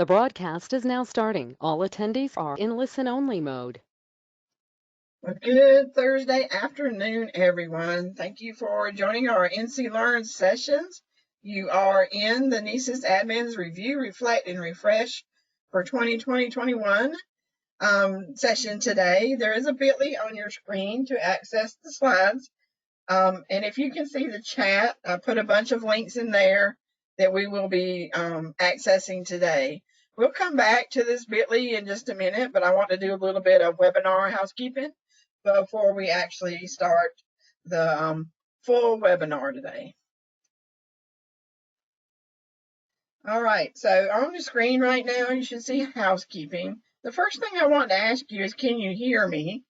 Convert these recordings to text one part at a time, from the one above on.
The broadcast is now starting. All attendees are in listen-only mode. Well, good Thursday afternoon, everyone. Thank you for joining our NC Learn sessions. You are in the NCEES Admins Review, Reflect, and Refresh for 2020-21 session today. There is a bit.ly on your screen to access the slides. And if you can see the chat, I put a bunch of links in there that we will be accessing today. We'll come back to this bit.ly in just a minute, but I want to do a little bit of webinar housekeeping before we actually start the full webinar today. All right, so on the screen right now, you should see housekeeping. The first thing I want to ask you is, can you hear me?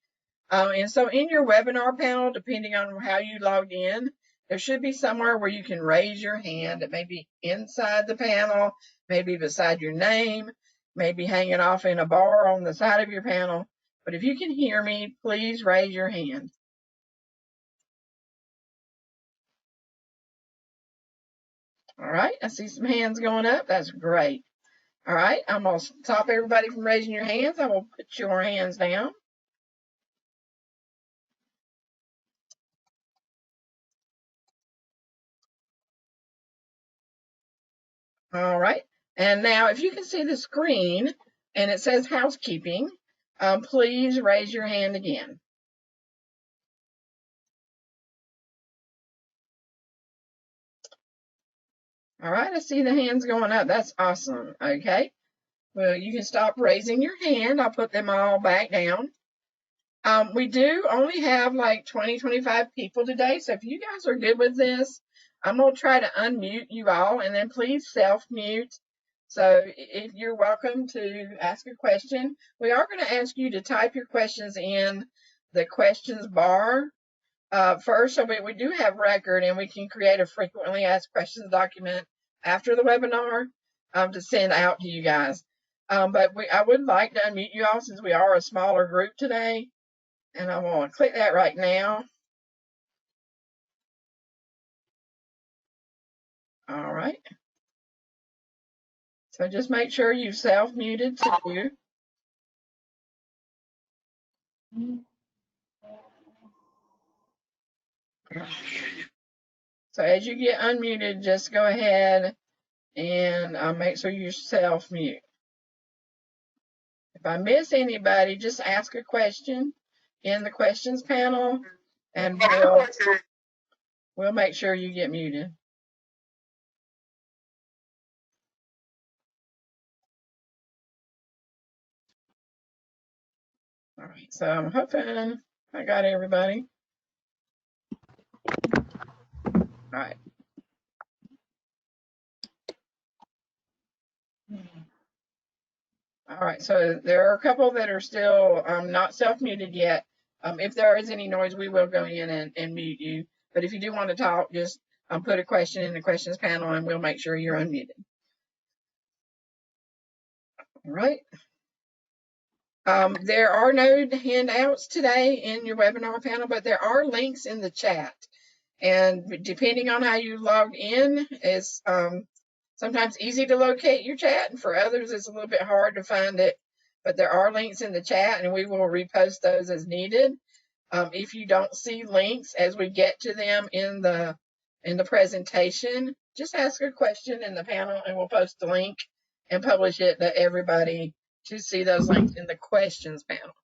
And so in your webinar panel, depending on how you logged in, there should be somewhere where you can raise your hand. It may be inside the panel, maybe beside your name, maybe hanging off in a bar on the side of your panel. But if you can hear me, please raise your hand. All right, I see some hands going up. That's great. All right, I'm going to stop everybody from raising your hands. I will put your hands down. All right, and now if you can see the screen and it says housekeeping, please raise your hand again. All right, I see the hands going up. That's awesome. Okay, well, you can stop raising your hand. I'll put them all back down. We do only have like 20-25 people today, so if you guys are good with this, I'm going to try to unmute you all, and then please self-mute. So if you're welcome to ask a question, we are going to ask you to type your questions in the questions bar first, so we do have record, and we can create a frequently asked questions document after the webinar to send out to you guys. But I would like to unmute you all since we are a smaller group today. And I want to click that right now. All right. So just make sure you self-muted too. So as you get unmuted, just go ahead and make sure you self-mute. If I miss anybody, just ask a question in the questions panel, and we'll make sure you get muted. All right, so I'm hoping I got everybody. All right. All right, so there are a couple that are still not self-muted yet. If there is any noise, we will go in and mute you. But if you do want to talk, just put a question in the questions panel and we'll make sure you're unmuted. All right. There are no handouts today in your webinar panel, but there are links in the chat. And depending on how you logged in, it's sometimes easy to locate your chat, and for others, it's a little bit hard to find it. But there are links in the chat, and we will repost those as needed. If you don't see links as we get to them in the presentation, just ask a question in the panel, and we'll post the link and publish it to everybody to see those links in the questions panel.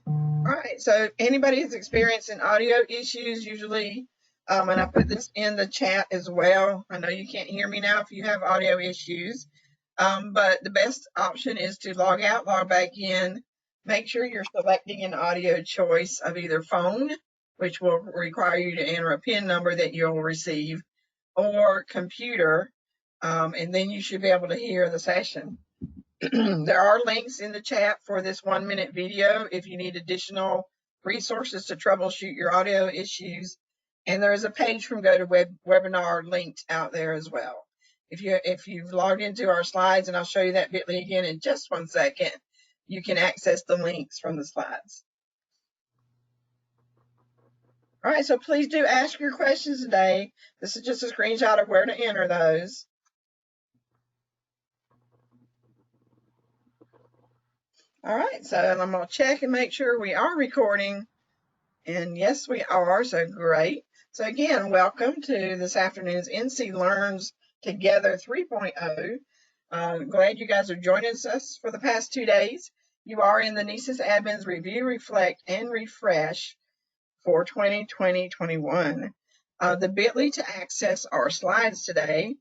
All right, so if anybody is experiencing audio issues, usually, and I put this in the chat as well. I know you can't hear me now if you have audio issues, but the best option is to log out, log back in. Make sure you're selecting an audio choice of either phone, which will require you to enter a PIN number that you'll receive, or computer, and then you should be able to hear the session. There are links in the chat for this 1-minute video if you need additional resources to troubleshoot your audio issues. And there is a page from GoToWebinar linked out there as well. If you've logged into our slides, and I'll show you that bit.ly again in just 1 second, you can access the links from the slides. All right, so please do ask your questions today. This is just a screenshot of where to enter those. All right, so I'm going to check and make sure we are recording. And yes, we are, so great. So again, welcome to this afternoon's NC Learns Together 3.0. Glad you guys are joining us for the past 2 days. You are in the NCEES Admins Review, Reflect, and Refresh for 2020-21. The bit.ly to access our slides today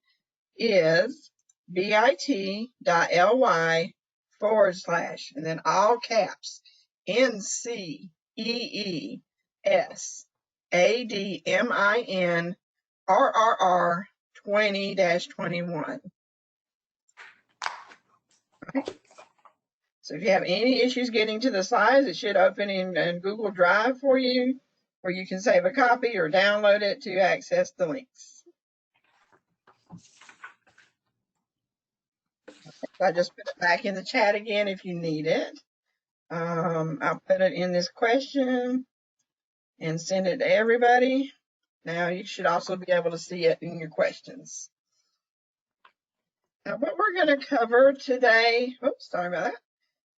is bit.ly / and then all caps NCEES ADMIN RRR 20-21. Right. So if you have any issues getting to the slides, it should open in Google Drive for you, where you can save a copy or download it to access the links. So I just put it back in the chat again if you need it. I'll put it in this question and send it to everybody. Now you should also be able to see it in your questions. Now what we're going to cover today, oops, sorry about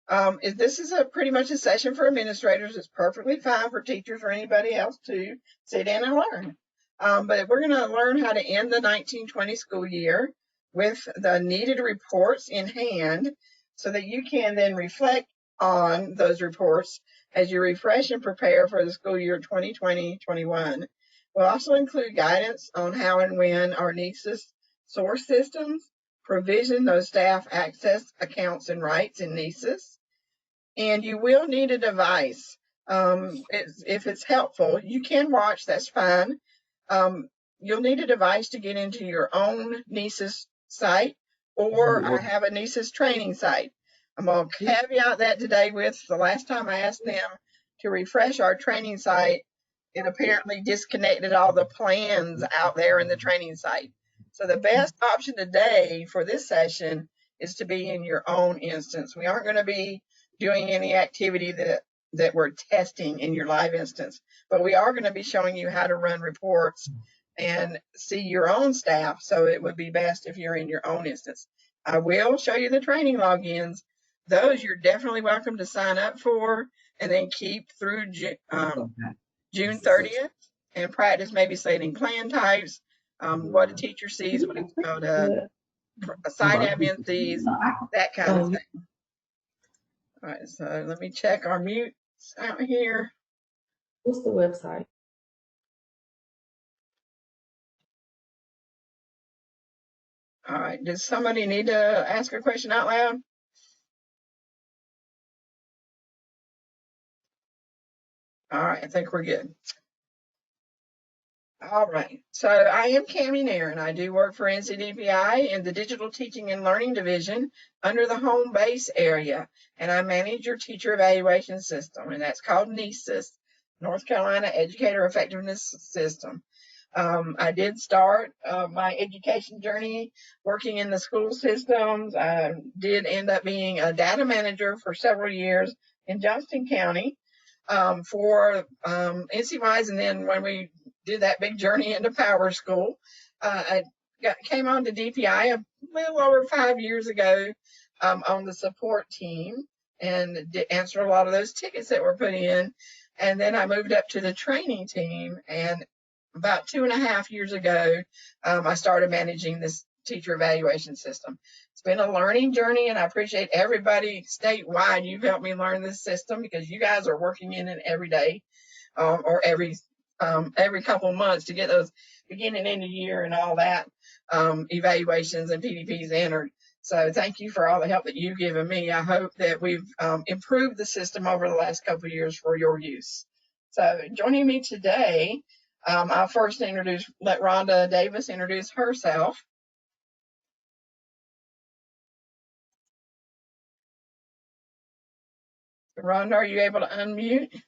that, is this is pretty much a session for administrators. It's perfectly fine for teachers or anybody else to sit in and learn. But we're going to learn how to end the 1920 school year with the needed reports in hand so that you can then reflect on those reports as you refresh and prepare for the school year 2020-21. We'll also include guidance on how and when our NCEES source systems provision those staff access accounts and rights in NCEES. And you will need a device. If it's helpful, you can watch, that's fine. You'll need a device to get into your own NCEES site, or I have a NCEES training site. I'm going to caveat that today with the last time I asked them to refresh our training site, it apparently disconnected all the plans out there in the training site. So the best option today for this session is to be in your own instance. We aren't going to be doing any activity that we're testing in your live instance, but we are going to be showing you how to run reports and see your own staff. So it would be best if you're in your own instance. I will show you the training logins. Those you're definitely welcome to sign up for and then keep through June 30th and practice maybe setting plan types, what a teacher sees, what a site admin sees, that kind of thing. All right, so let me check our mutes out here. What's the website? All right, does somebody need to ask a question out loud? All right, I think we're good. All right, so I am Cammie Nair, and I do work for NCDPI in the Digital Teaching and Learning Division under the home base area, and I manage your teacher evaluation system, and that's called NCEES, North Carolina Educator Effectiveness System. I did start my education journey working in the school systems. I did end up being a data manager for several years in Johnston County for NCEES, and then when we did that big journey into Power School, I came on to DPI a little over 5 years ago on the support team and answered a lot of those tickets that were put in. And then I moved up to the training team, and about 2.5 years ago, I started managing this teacher evaluation system. It's been a learning journey, and I appreciate everybody statewide. You've helped me learn this system because you guys are working in it every day or every couple of months to get those beginning end of year and all that evaluations and PDPs entered. So thank you for all the help that you've given me. I hope that we've improved the system over the last couple of years for your use. So joining me today, I'll first let Rhonda Davis introduce herself. Rhonda, are you able to unmute?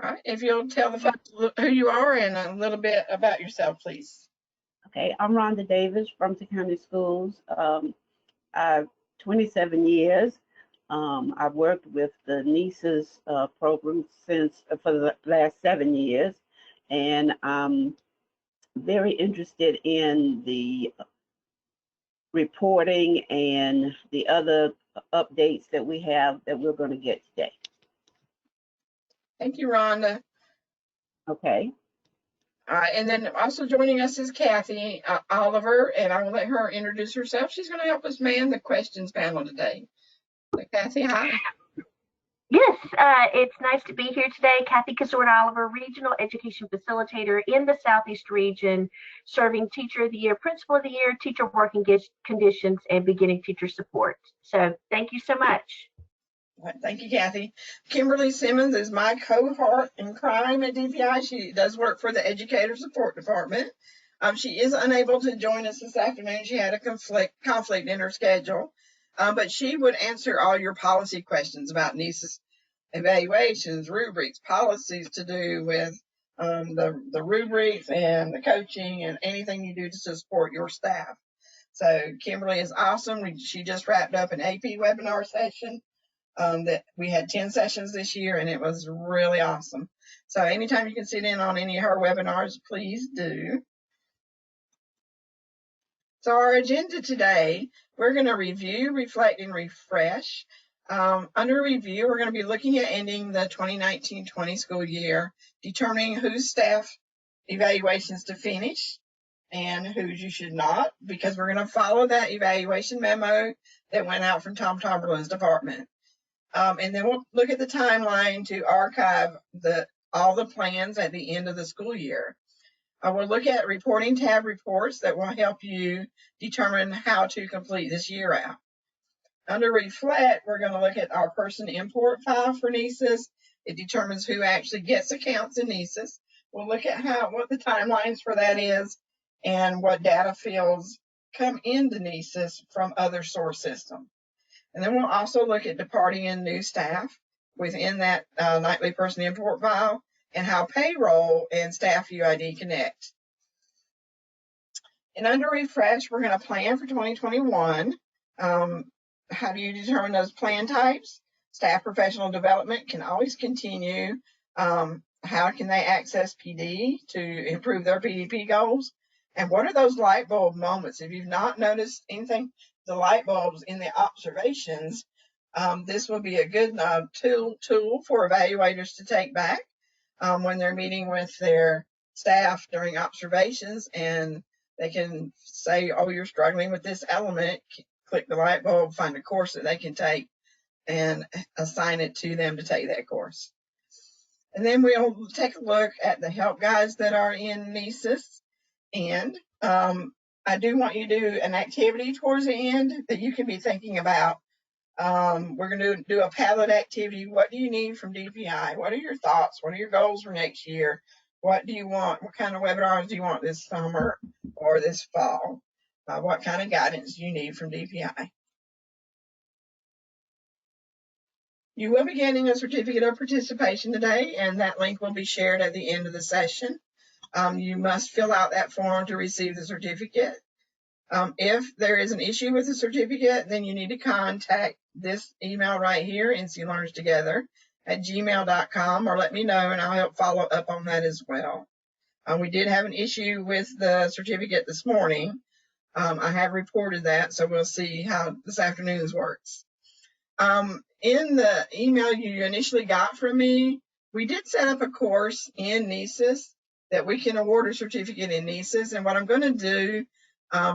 All right, if you'll tell the folks who you are and a little bit about yourself, please. Okay, I'm Rhonda Davis from the county schools. 27 years. I've worked with the NCEES program for the last 7 years, and I'm very interested in the reporting and the other updates that we have that we're going to get today. Thank you, Rhonda. Okay. And then also joining us is Kathy Oliver, and I will let her introduce herself. She's going to help us man the questions panel today. So Kathy, hi. Yes, it's nice to be here today. Kathy Kazorn-Oliver, Regional Education Facilitator in the Southeast region, serving Teacher of the Year, Principal of the Year, Teacher Working Conditions, and Beginning Teacher Support. So thank you so much. Thank you, Kathy. Kimberly Simmons is my cohort in crime at DPI. She does work for the Educator Support Department. She is unable to join us this afternoon. She had a conflict in her schedule, but she would answer all your policy questions about NCEES evaluations, rubrics, policies to do with the rubrics and the coaching and anything you do to support your staff. So Kimberly is awesome. She just wrapped up an AP webinar session. That we had 10 sessions this year, and it was really awesome. So anytime you can sit in on any of her webinars, please do. So our agenda today, we're going to review, reflect, and refresh. Under review, we're going to be looking at ending the 2019-20 school year, determining whose staff evaluations to finish and whose you should not, because we're going to follow that evaluation memo that went out from Tom Tomberlin's department. And then we'll look at the timeline to archive all the plans at the end of the school year. We'll look at reporting tab reports that will help you determine how to complete this year out. Under reflect, we're going to look at our person import file for NCEES. It determines who actually gets accounts in NCEES. We'll look at what the timelines for that is and what data fields come into NCEES from other source systems. And then we'll also look at departing and new staff within that nightly person import file and how payroll and staff UID connect. And under refresh, we're going to plan for 2021. How do you determine those plan types? Staff professional development can always continue. How can they access PD to improve their PDP goals? And what are those light bulb moments? If you've not noticed anything, the light bulbs in the observations, this will be a good tool for evaluators to take back when they're meeting with their staff during observations, and they can say, oh, you're struggling with this element, click the light bulb, find a course that they can take and assign it to them to take that course. And then we'll take a look at the help guides that are in NCEES. And I do want you to do an activity towards the end that you can be thinking about. We're going to do a Padlet activity. What do you need from DPI? What are your thoughts? What are your goals for next year? What do you want? What kind of webinars do you want this summer or this fall? What kind of guidance do you need from DPI? You will be getting a certificate of participation today, and that link will be shared at the end of the session. You must fill out that form to receive the certificate. If there is an issue with the certificate, then you need to contact this email right here, nclearnstogether@gmail.com, or let me know and I'll help follow up on that as well. We did have an issue with the certificate this morning. I have reported that, so we'll see how this afternoon's works. In the email you initially got from me, we did set up a course in NCEES that we can award a certificate in NCEES. And what I'm going to do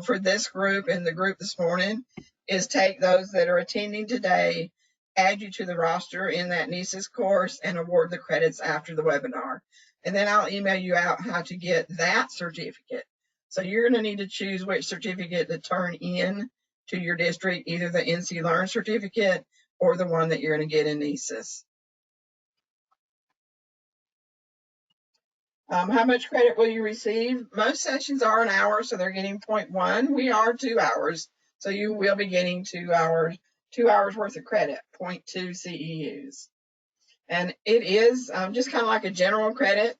for this group and the group this morning is take those that are attending today, add you to the roster in that NCEES course, and award the credits after the webinar. And then I'll email you out how to get that certificate. So you're going to need to choose which certificate to turn in to your district, either the NC Learn certificate or the one that you're going to get in NCEES. How much credit will you receive? Most sessions are an hour, so they're getting 0.1. We are 2 hours, so you will be getting 2 hours worth of credit, 0.2 CEUs. And it is just kind of like a general credit.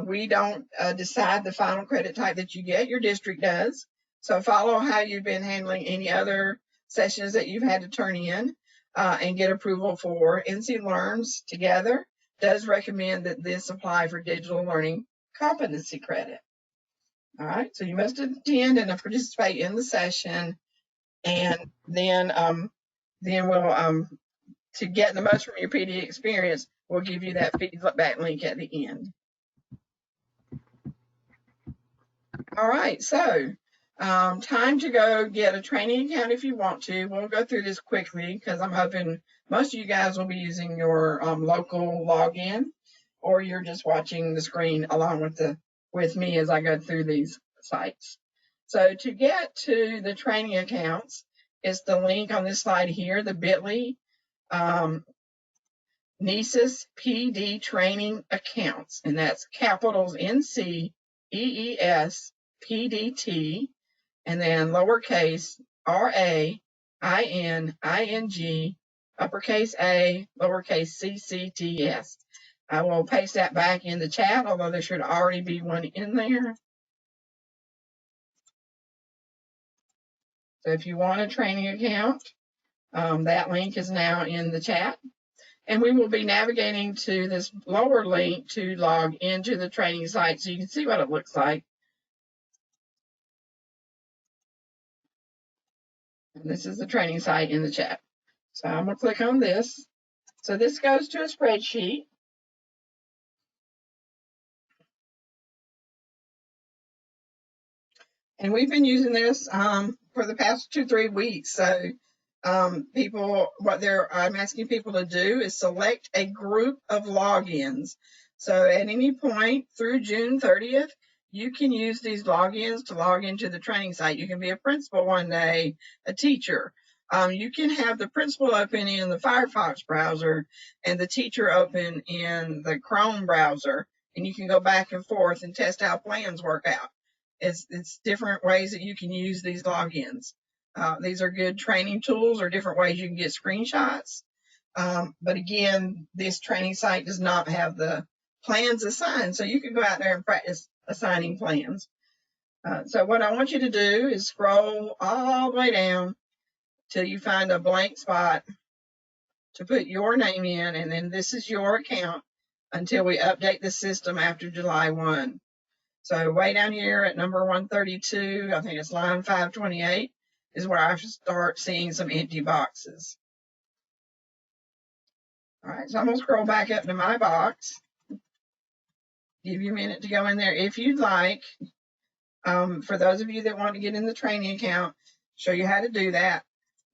We don't decide the final credit type that you get. Your district does. So follow how you've been handling any other sessions that you've had to turn in. and get approval for. NC Learns Together does recommend that this apply for digital learning competency credit. All right, so you must attend and participate in the session, and then we'll to get the most from your PD experience, we'll give you that feedback link at the end. All right, so time to go get a training account if you want to. We'll go through this quickly because I'm hoping most of you guys will be using your local login, or you're just watching the screen along with me as I go through these sites. So to get to the training accounts, it's the link on this slide here, the bit.ly NCEES PD training accounts, and that's capitals NCEES PDT, and then lowercase RAINING, uppercase A, lowercase CCTS. I will paste that back in the chat, although there should already be one in there. So if you want a training account, that link is now in the chat. And we will be navigating to this lower link to log into the training site so you can see what it looks like. And this is the training site in the chat. So I'm going to click on this. So this goes to a spreadsheet. And we've been using this for the past 2-3 weeks. So I'm asking people to do is select a group of logins. So at any point through June 30th, you can use these logins to log into the training site. You can be a principal one day, a teacher. You can have the principal open in the Firefox browser and the teacher open in the Chrome browser, and you can go back and forth and test how plans work out. It's different ways that you can use these logins. These are good training tools or different ways you can get screenshots. But again, this training site does not have the plans assigned, so you can go out there and practice assigning plans. So what I want you to do is scroll all the way down till you find a blank spot to put your name in, and then this is your account until we update the system after July 1. So way down here at number 132, I think it's line 528, is where I should start seeing some empty boxes. All right, so I'm going to scroll back up to my box. Give you a minute to go in there if you'd like. For those of you that want to get in the training account, show you how to do that.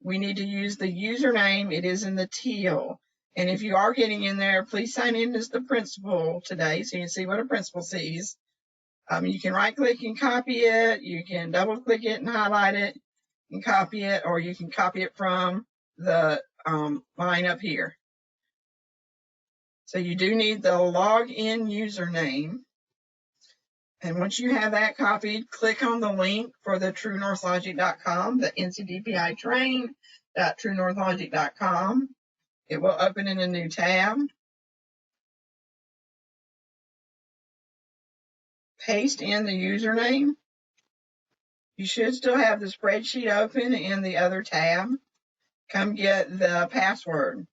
We need to use the username. It is in the teal. And if you are getting in there, please sign in as the principal today so you can see what a principal sees. You can right click and copy it. You can double click it and highlight it and copy it, or you can copy it from the line up here. So you do need the login username. And once you have that copied, click on the link for the TrueNorthLogic.com, the NCDPI train.TrueNorthLogic.com. It will open in a new tab. Paste in the username. You should still have the spreadsheet open in the other tab. Come get the password.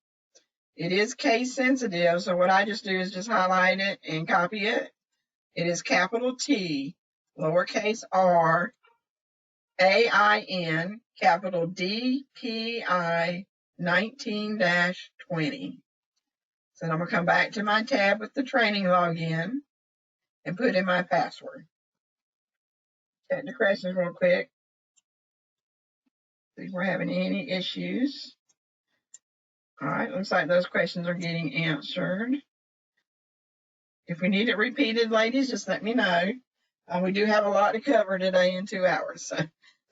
It is case sensitive, so what I just do is just highlight it and copy it. It is capital T, lowercase r, AIN, capital DPI 19-20. So I'm going to come back to my tab with the training login and put in my password. Check the questions real quick. See if we're having any issues. All right, looks like those questions are getting answered. If we need it repeated, ladies, just let me know. We do have a lot to cover today in 2 hours. So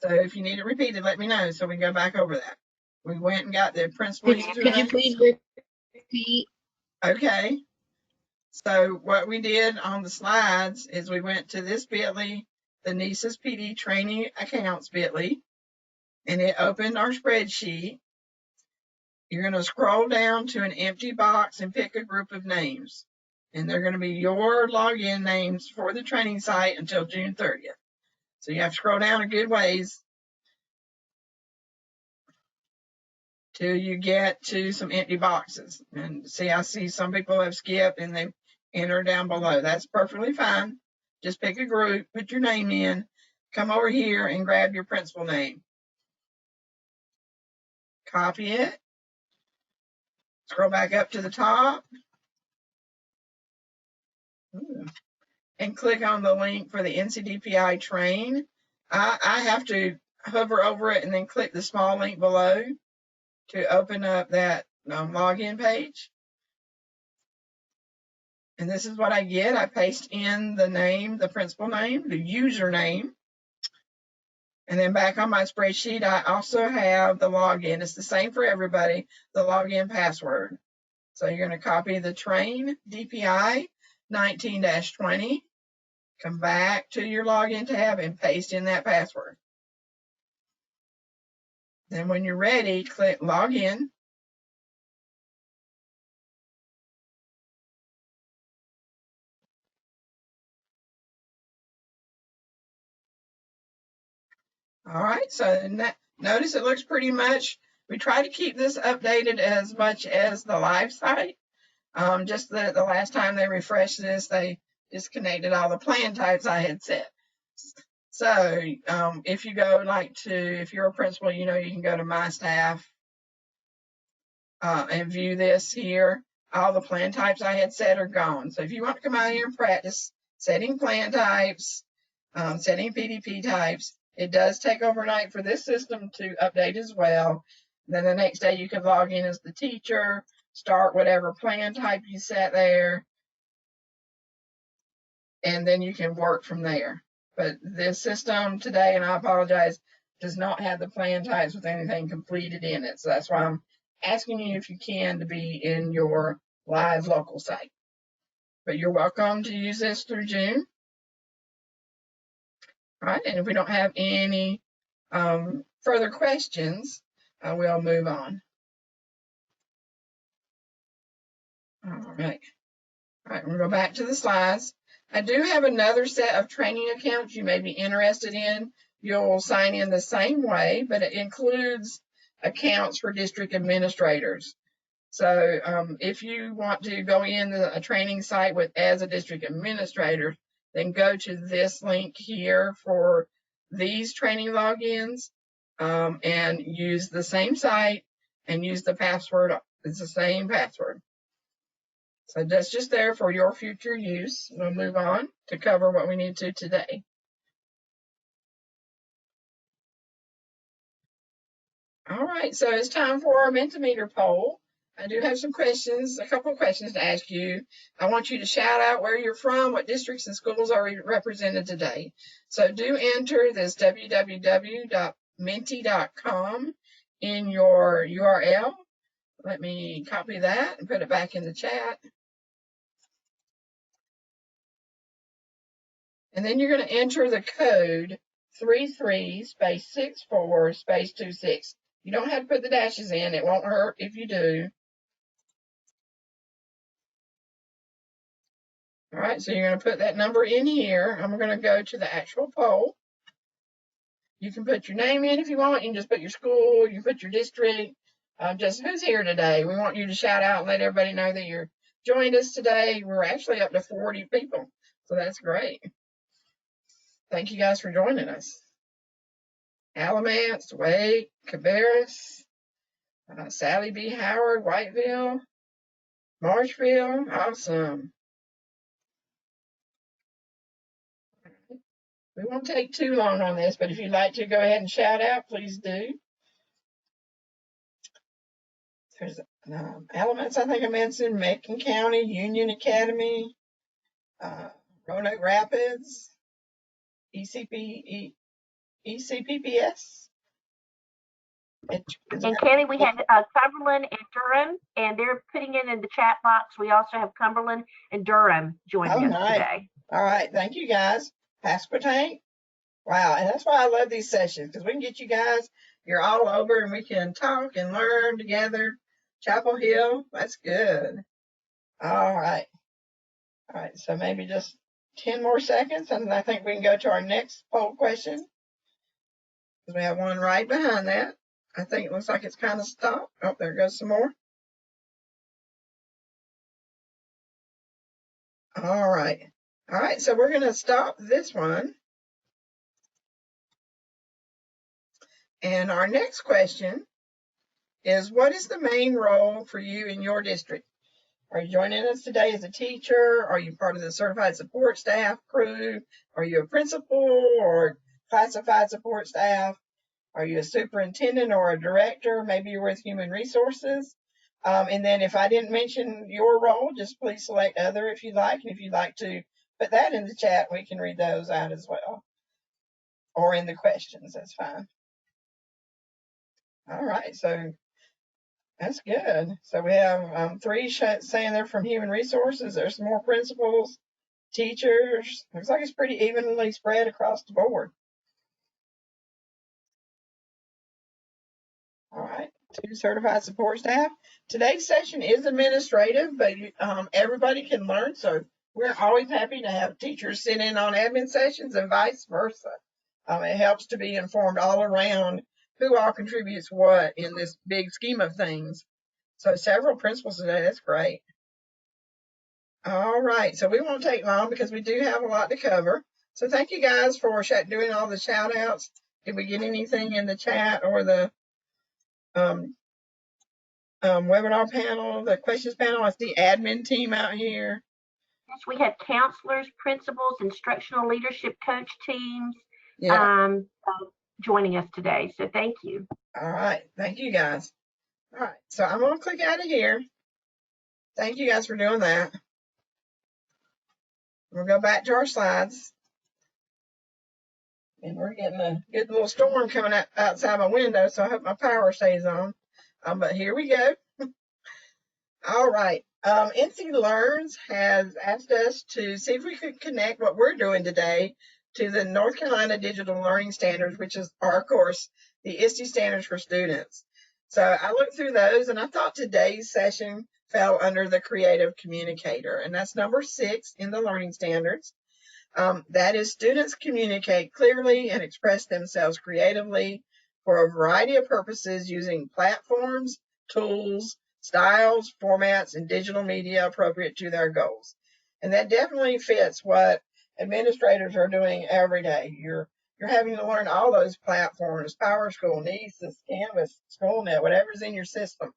if you need it repeated, let me know so we can go back over that. We went and got the principal username. Could you please repeat? Okay. So what we did on the slides is we went to this bit.ly, the NCEES PD training accounts bit.ly, and it opened our spreadsheet. You're going to scroll down to an empty box and pick a group of names. And they're going to be your login names for the training site until June 30th. So you have to scroll down a good ways. till you get to some empty boxes. And see, I see some people have skipped and they've entered down below. That's perfectly fine. Just pick a group, put your name in, come over here and grab your principal name. Copy it, scroll back up to the top, and click on the link for the NCDPI train. I have to hover over it and then click the small link below to open up that login page. And this is what I get. I paste in the name, the principal name, the username. And then back on my spreadsheet, I also have the login. It's the same for everybody, the login password. So you're going to copy the train DPI 19-20, come back to your login tab and paste in that password. Then when you're ready, click login. All right, so notice it looks pretty much, we try to keep this updated as much as the live site. Just the last time they refreshed this, they disconnected all the plan types I had set. So if you go if you're a principal, you know, you can go to my staff and view this here. All the plan types I had set are gone. So if you want to come out here and practice setting plan types, setting PDP types, it does take overnight for this system to update as well. Then the next day you can log in as the teacher, start whatever plan type you set there, and then you can work from there. But this system today, and I apologize, does not have the plan types with anything completed in it. So that's why I'm asking you if you can to be in your live local site. But you're welcome to use this through June. All right, and if we don't have any further questions, we'll move on. All right. All right, we'll go back to the slides. I do have another set of training accounts you may be interested in. You'll sign in the same way, but it includes accounts for district administrators. So if you want to go in a training site as a district administrator, then go to this link here for these training logins and use the same site and use the password. It's the same password. So that's just there for your future use. We'll move on to cover what we need to today. All right, so it's time for our Mentimeter poll. I do have some questions, a couple of questions to ask you. I want you to shout out where you're from, what districts and schools are represented today. So do enter this www.menti.com in your URL. Let me copy that and put it back in the chat. And then you're going to enter the code 33-64-26. You don't have to put the dashes in. It won't hurt if you do. All right, so you're going to put that number in here. I'm going to go to the actual poll. You can put your name in if you want. You can just put your school. You can put your district. Just who's here today. We want you to shout out and let everybody know that you're joined us today. We're actually up to 40 people, so that's great. Thank you guys for joining us. Alamance, Wake, Cabarrus, Sally B. Howard, Whiteville, Marshfield, awesome. We won't take too long on this, but if you'd like to go ahead and shout out, please do. There's Alamance, I think I mentioned, Macon County, Union Academy, Roanoke Rapids, ECPPS. And Kenny, we had Cumberland and Durham, and they're putting it in the chat box. We also have Cumberland and Durham joining us today. All right, thank you guys. Pasquotank. Wow, and that's why I love these sessions, because we can get you guys, you're all over, and we can talk and learn together. Chapel Hill, that's good. All right. All right, so maybe just 10 more seconds, and I think we can go to our next poll question, because we have one right behind that. I think it looks like it's kind of stopped. Oh, there goes some more. All right. All right, so we're going to stop this one. And our next question is, what is the main role for you in your district? Are you joining us today as a teacher? Are you part of the certified support staff crew? Are you a principal or classified support staff? Are you a superintendent or a director? Maybe you're with human resources. And then if I didn't mention your role, just please select other if you'd like. And if you'd like to put that in the chat, we can read those out as well. Or in the questions, that's fine. All right, so that's good. So we have 3 saying they're from human resources. There's some more principals, teachers. Looks like it's pretty evenly spread across the board. All right, 2 certified support staff. Today's session is administrative, but everybody can learn. So we're always happy to have teachers sit in on admin sessions and vice versa. It helps to be informed all around who all contributes what in this big scheme of things. So several principals today, that's great. All right, so we won't take long because we do have a lot to cover. So thank you guys for doing all the shout outs. Did we get anything in the chat or the webinar panel, the questions panel? I see admin team out here. Yes, we have counselors, principals, instructional leadership coach teams joining us today. So thank you. All right, thank you guys. All right, so I'm gonna click out of here. Thank you guys for doing that. We'll go back to our slides. And we're getting a good little storm coming outside my window, so I hope my power stays on. But here we go. All right. NC Learns has asked us to see if we could connect what we're doing today to the North Carolina Digital Learning Standards, which are, of course, the ISTE standards for students. So I looked through those, and I thought today's session fell under the creative communicator, and that's number 6 in the learning standards. That is, students communicate clearly and express themselves creatively for a variety of purposes using platforms, tools, styles, formats, and digital media appropriate to their goals. And that definitely fits what administrators are doing every day. You're having to learn all those platforms, PowerSchool, NCEES, Canvas, SchoolNet, whatever's in your system,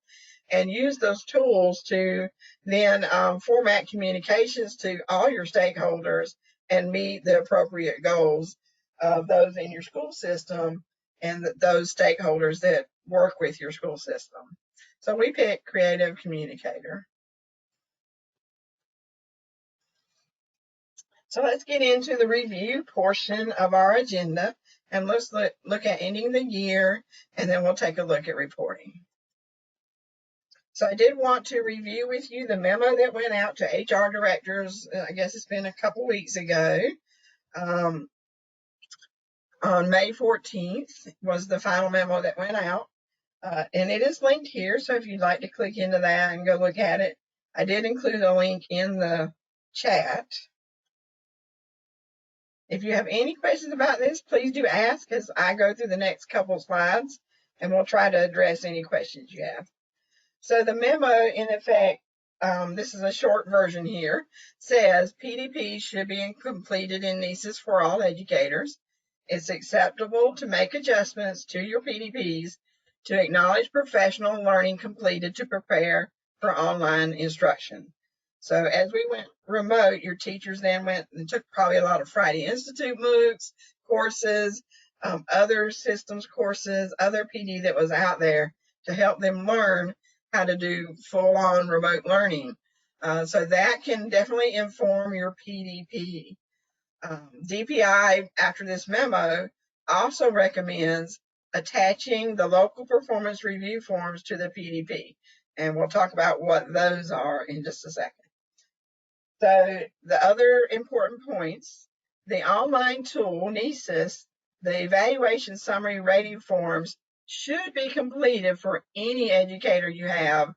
and use those tools to then format communications to all your stakeholders and meet the appropriate goals of those in your school system and those stakeholders that work with your school system. So we picked creative communicator. So let's get into the review portion of our agenda, and let's look at ending the year, and then we'll take a look at reporting. So I did want to review with you the memo that went out to HR directors. I guess it's been a couple weeks ago. On May 14th was the final memo that went out. And it is linked here, so if you'd like to click into that and go look at it, I did include a link in the chat. If you have any questions about this, please do ask as I go through the next couple slides, and we'll try to address any questions you have. So the memo, in effect, this is a short version here, says PDP should be completed in NCEES for all educators. It's acceptable to make adjustments to your PDPs to acknowledge professional learning completed to prepare for online instruction. So as we went remote, your teachers then went and took probably a lot of Friday Institute MOOCs, courses, other systems courses, other PD that was out there to help them learn how to do full-on remote learning. So that can definitely inform your PDP. DPI, after this memo, also recommends attaching the local performance review forms to the PDP. And we'll talk about what those are in just a second. So the other important points, the online tool, NCEES, the evaluation summary rating forms should be completed for any educator you have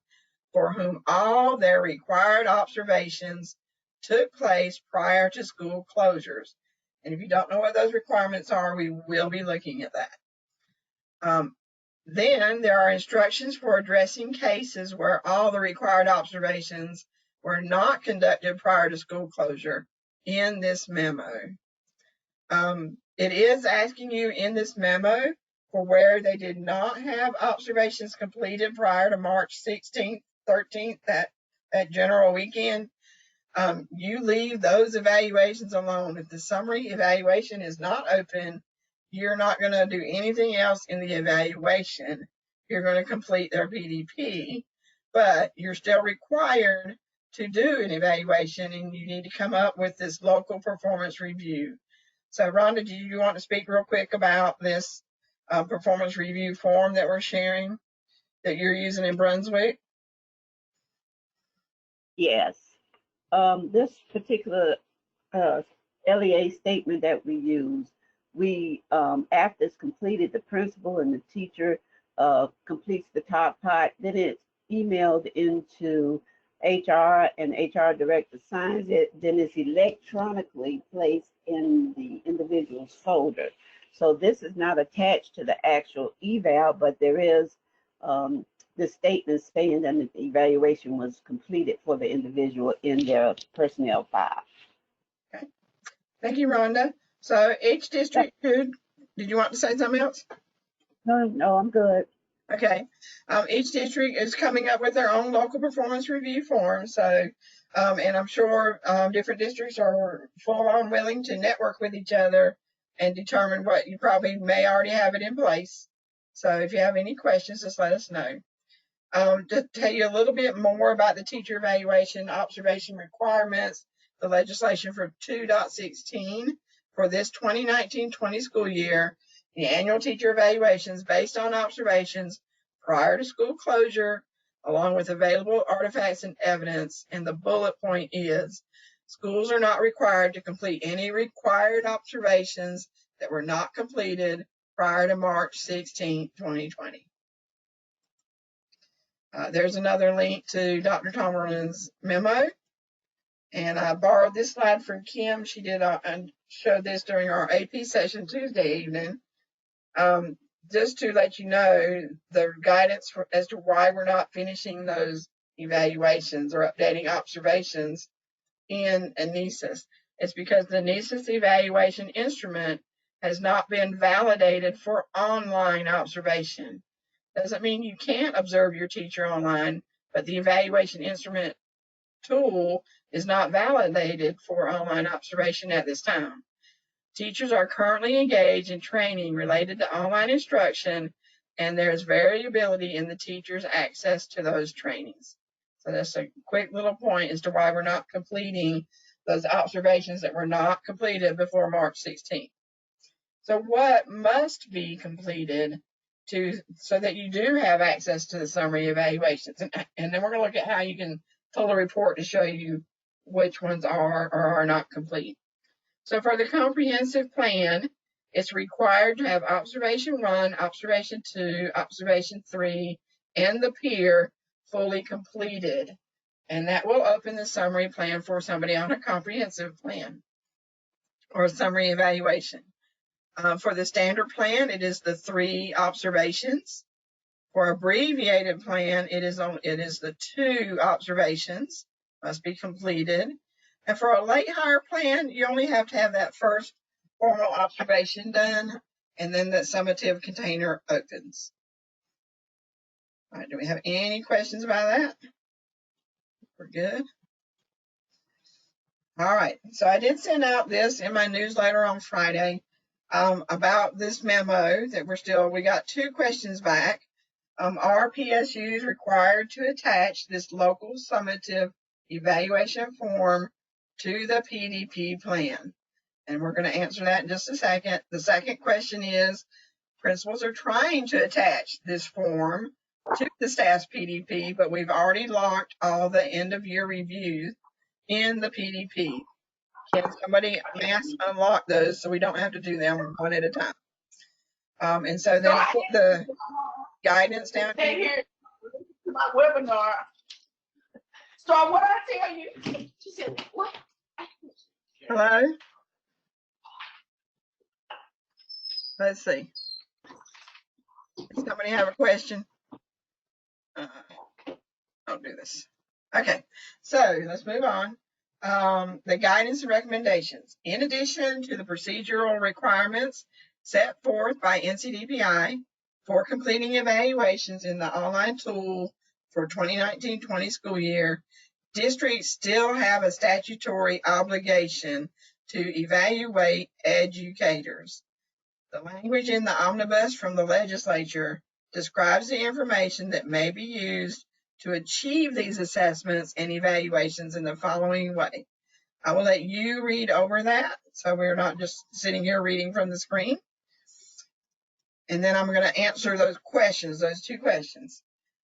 for whom all their required observations took place prior to school closures. And if you don't know what those requirements are, we will be looking at that. Then there are instructions for addressing cases where all the required observations were not conducted prior to school closure in this memo. It is asking you in this memo for where they did not have observations completed prior to March 16th, 13th, that general weekend. You leave those evaluations alone. If the summary evaluation is not open, you're not going to do anything else in the evaluation. You're going to complete their PDP, but you're still required to do an evaluation, and you need to come up with this local performance review. So Rhonda, do you want to speak real quick about this performance review form that we're sharing that you're using in Brunswick? Yes. This particular LEA statement that we use, we, after it's completed, the principal and the teacher completes the top part, then it's emailed into HR and HR director signs it, then it's electronically placed in the individual's folder. So this is not attached to the actual eval, but there is the statement saying that the evaluation was completed for the individual in their personnel file. Okay. Thank you, Rhonda. So each district could, did you want to say something else? No, I'm good. Okay. Each district is coming up with their own local performance review form. So, and I'm sure different districts are full on willing to network with each other and determine what you probably may already have it in place. So if you have any questions, just let us know. To tell you a little bit more about the teacher evaluation observation requirements, the legislation for 2.16 for this 2019-20 school year, the annual teacher evaluations based on observations prior to school closure, along with available artifacts and evidence. And the bullet point is, schools are not required to complete any required observations that were not completed prior to March 16, 2020. There's another link to Dr. Tomerlin's memo. And I borrowed this slide from Kim. She did and showed this during our AP session Tuesday evening. Just to let you know the guidance as to why we're not finishing those evaluations or updating observations in NCEES. It's because the NCEES evaluation instrument has not been validated for online observation. Doesn't mean you can't observe your teacher online, but the evaluation instrument tool is not validated for online observation at this time. Teachers are currently engaged in training related to online instruction, and there's variability in the teacher's access to those trainings. So that's a quick little point as to why we're not completing those observations that were not completed before March 16th. So what must be completed so that you do have access to the summary evaluations? And then we're going to look at how you can pull a report to show you which ones are or are not complete. So for the comprehensive plan, it's required to have observation 1, observation 2, observation 3, and the peer fully completed. And that will open the summary plan for somebody on a comprehensive plan or a summary evaluation. For the standard plan, it is the 3 observations. For abbreviated plan, it is the 2 observations must be completed. And for a late hire plan, you only have to have that first formal observation done, and then the summative container opens. All right, do we have any questions about that? We're good. All right, so I did send out this in my newsletter on Friday about this memo that we got 2 questions back. Are PSUs required to attach this local summative evaluation form to the PDP plan? And we're going to answer that in just a second. The second question is, principals are trying to attach this form to the staff's PDP, but we've already locked all the end of year reviews in the PDP. Can somebody mass unlock those so we don't have to do them one at a time? And so then put the guidance down here. To my webinar. So what I tell you, she said, what? Hello? Let's see. Somebody have a question? Don't do this. Okay, so let's move on. The guidance and recommendations. In addition to the procedural requirements set forth by NCDPI for completing evaluations in the online tool for 2019-20 school year, districts still have a statutory obligation to evaluate educators. The language in the omnibus from the legislature describes the information that may be used to achieve these assessments and evaluations in the following way. I will let you read over that, so we're not just sitting here reading from the screen. And then I'm going to answer those questions, those two questions.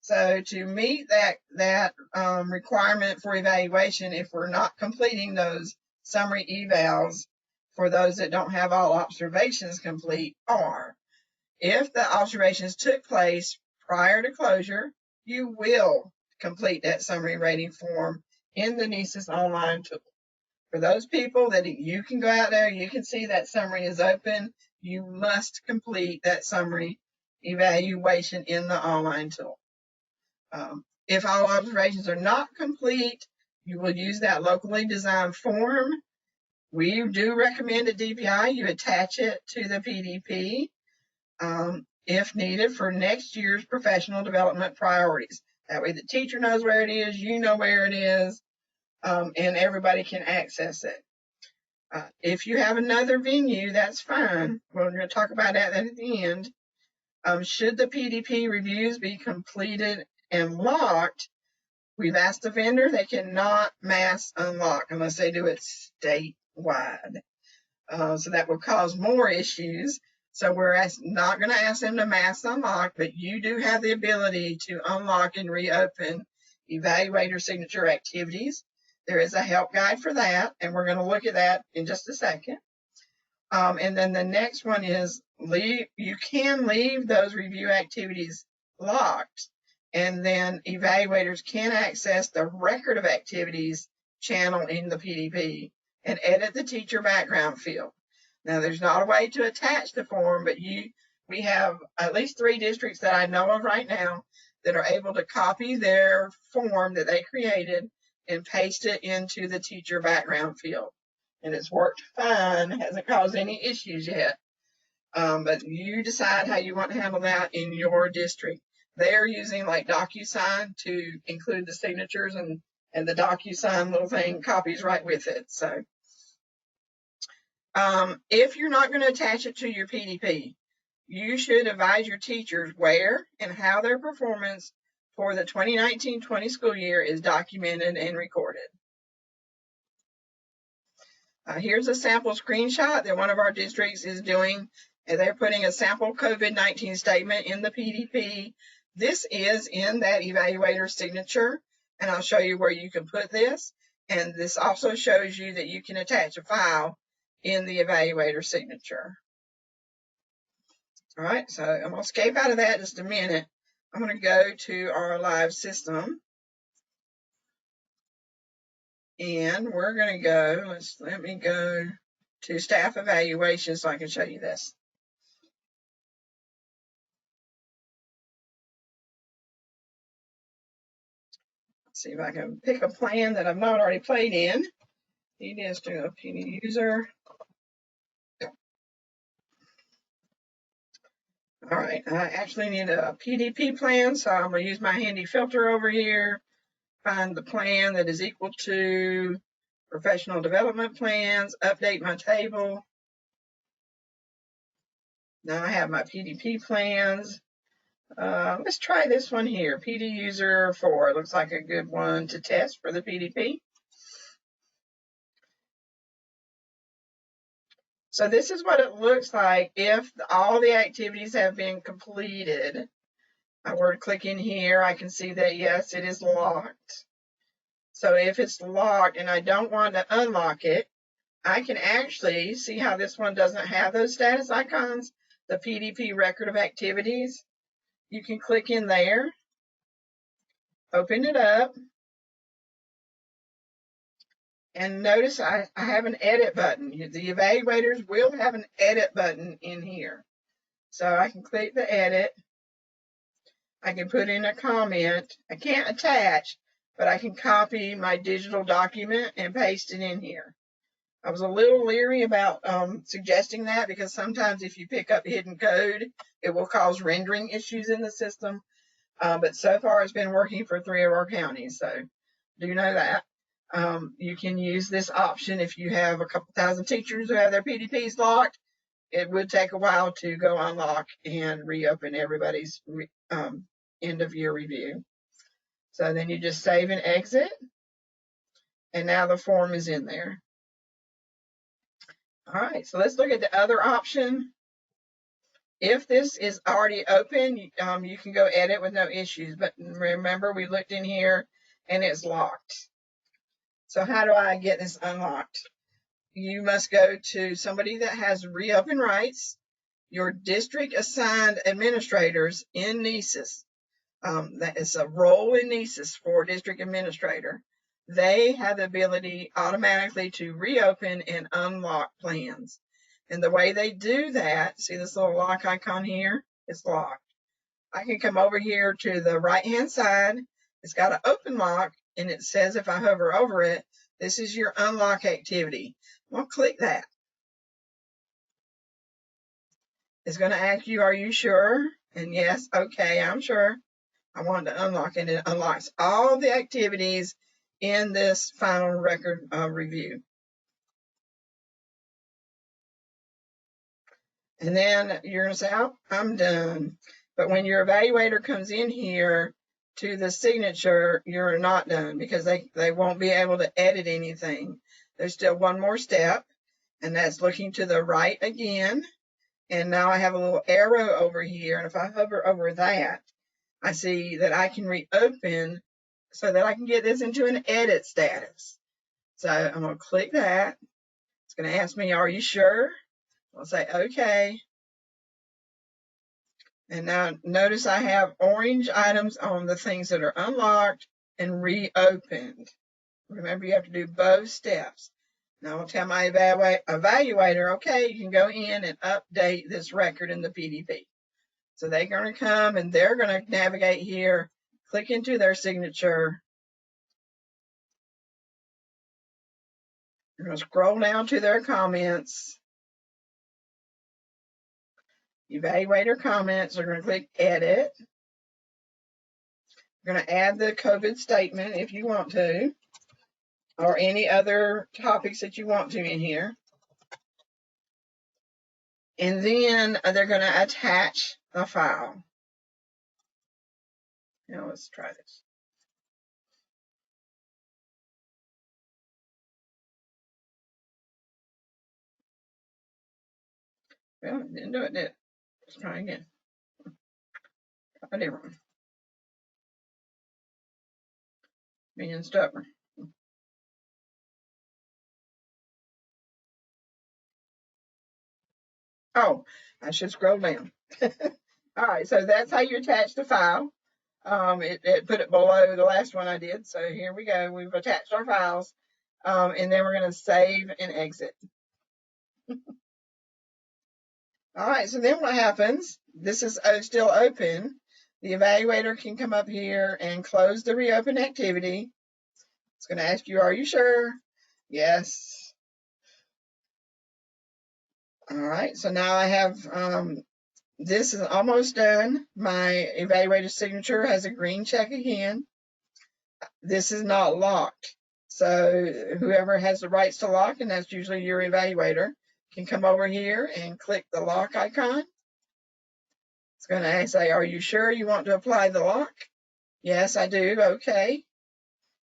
So to meet that requirement for evaluation, if we're not completing those summary evals for those that don't have all observations complete, are if the observations took place prior to closure, you will complete that summary rating form in the NCEES online tool. For those people that you can go out there, you can see that summary is open, you must complete that summary evaluation in the online tool. If all observations are not complete, you will use that locally designed form. We do recommend at DPI you attach it to the PDP if needed for next year's professional development priorities. That way the teacher knows where it is, you know where it is, and everybody can access it. If you have another venue, that's fine. We're going to talk about that at the end. Should the PDP reviews be completed and locked, we've asked the vendor they cannot mass unlock unless they do it statewide. So that will cause more issues. So we're not going to ask them to mass unlock, but you do have the ability to unlock and reopen evaluator signature activities. There is a help guide for that, and we're going to look at that in just a second. And then the next one is you can leave those review activities locked, and then evaluators can access the record of activities channel in the PDP and edit the teacher background field. Now, there's not a way to attach the form, but we have at least 3 districts that I know of right now that are able to copy their form that they created and paste it into the teacher background field. And it's worked fine, hasn't caused any issues yet. But you decide how you want to handle that in your district. They're using like DocuSign to include the signatures, and the DocuSign little thing copies right with it. So if you're not going to attach it to your PDP, you should advise your teachers where and how their performance for the 2019-20 school year is documented and recorded. Here's a sample screenshot that one of our districts is doing, and they're putting a sample COVID-19 statement in the PDP. This is in that evaluator signature, and I'll show you where you can put this. And this also shows you that you can attach a file in the evaluator signature. All right, so I'm going to escape out of that just a minute. I'm going to go to our live system. And we're going to go, let me go to staff evaluation so I can show you this. Let's see if I can pick a plan that I've not already played in. It is to a PD user. All right, I actually need a PDP plan, so I'm going to use my handy filter over here, find the plan that is equal to professional development plans, update my table. Now I have my PDP plans. Let's try this one here, PD user 4. Looks like a good one to test for the PDP. So this is what it looks like if all the activities have been completed. I were to click in here, I can see that yes, it is locked. So if it's locked and I don't want to unlock it, I can actually see how this one doesn't have those status icons, the PDP record of activities. You can click in there, open it up, and notice I have an edit button. The evaluators will have an edit button in here. So I can click the edit, I can put in a comment. I can't attach, but I can copy my digital document and paste it in here. I was a little leery about suggesting that because sometimes if you pick up hidden code, it will cause rendering issues in the system. But so far it's been working for 3 of our counties, so do know that. You can use this option if you have a couple thousand teachers who have their PDPs locked. It would take a while to go unlock and reopen everybody's end of year review. So then you just save and exit, and now the form is in there. All right, so let's look at the other option. If this is already open, you can go edit with no issues, but remember we looked in here and it's locked. So how do I get this unlocked? You must go to somebody that has reopen rights, your district assigned administrators in NCEES. That is a role in NCEES for district administrator. They have the ability automatically to reopen and unlock plans. And the way they do that, see this little lock icon here? It's locked. I can come over here to the right-hand side. It's got an open lock, and it says if I hover over it, this is your unlock activity. I'm going to click that. It's going to ask you, are you sure? And yes, okay, I'm sure. I want to unlock, and it unlocks all the activities in this final record review. And then you're going to say, oh, I'm done. But when your evaluator comes in here to the signature, you're not done because they won't be able to edit anything. There's still one more step, and that's looking to the right again. And now I have a little arrow over here, and if I hover over that, I see that I can reopen so that I can get this into an edit status. So I'm going to click that. It's going to ask me, are you sure? I'll say, okay. And now notice I have orange items on the things that are unlocked and reopened. Remember, you have to do both steps. Now I'll tell my evaluator, okay, you can go in and update this record in the PDP. So they're going to come and they're going to navigate here, click into their signature. You're going to scroll down to their comments. Evaluator comments, they're going to click edit. You're going to add the COVID statement if you want to, or any other topics that you want to in here. And then they're going to attach a file. Now let's try this. Well, it didn't do it, did it? Let's try again. I did wrong. Being stubborn. Oh, I should scroll down. All right, so that's how you attach the file. It put it below the last one I did. So here we go. We've attached our files. And then we're going to save and exit. All right, so then what happens? This is still open. The evaluator can come up here and close the reopen activity. It's going to ask you, are you sure? Yes. All right, so now I have, this is almost done. My evaluator signature has a green check again. This is not locked. So whoever has the rights to lock, and that's usually your evaluator, can come over here and click the lock icon. It's going to say, are you sure you want to apply the lock? Yes, I do. Okay.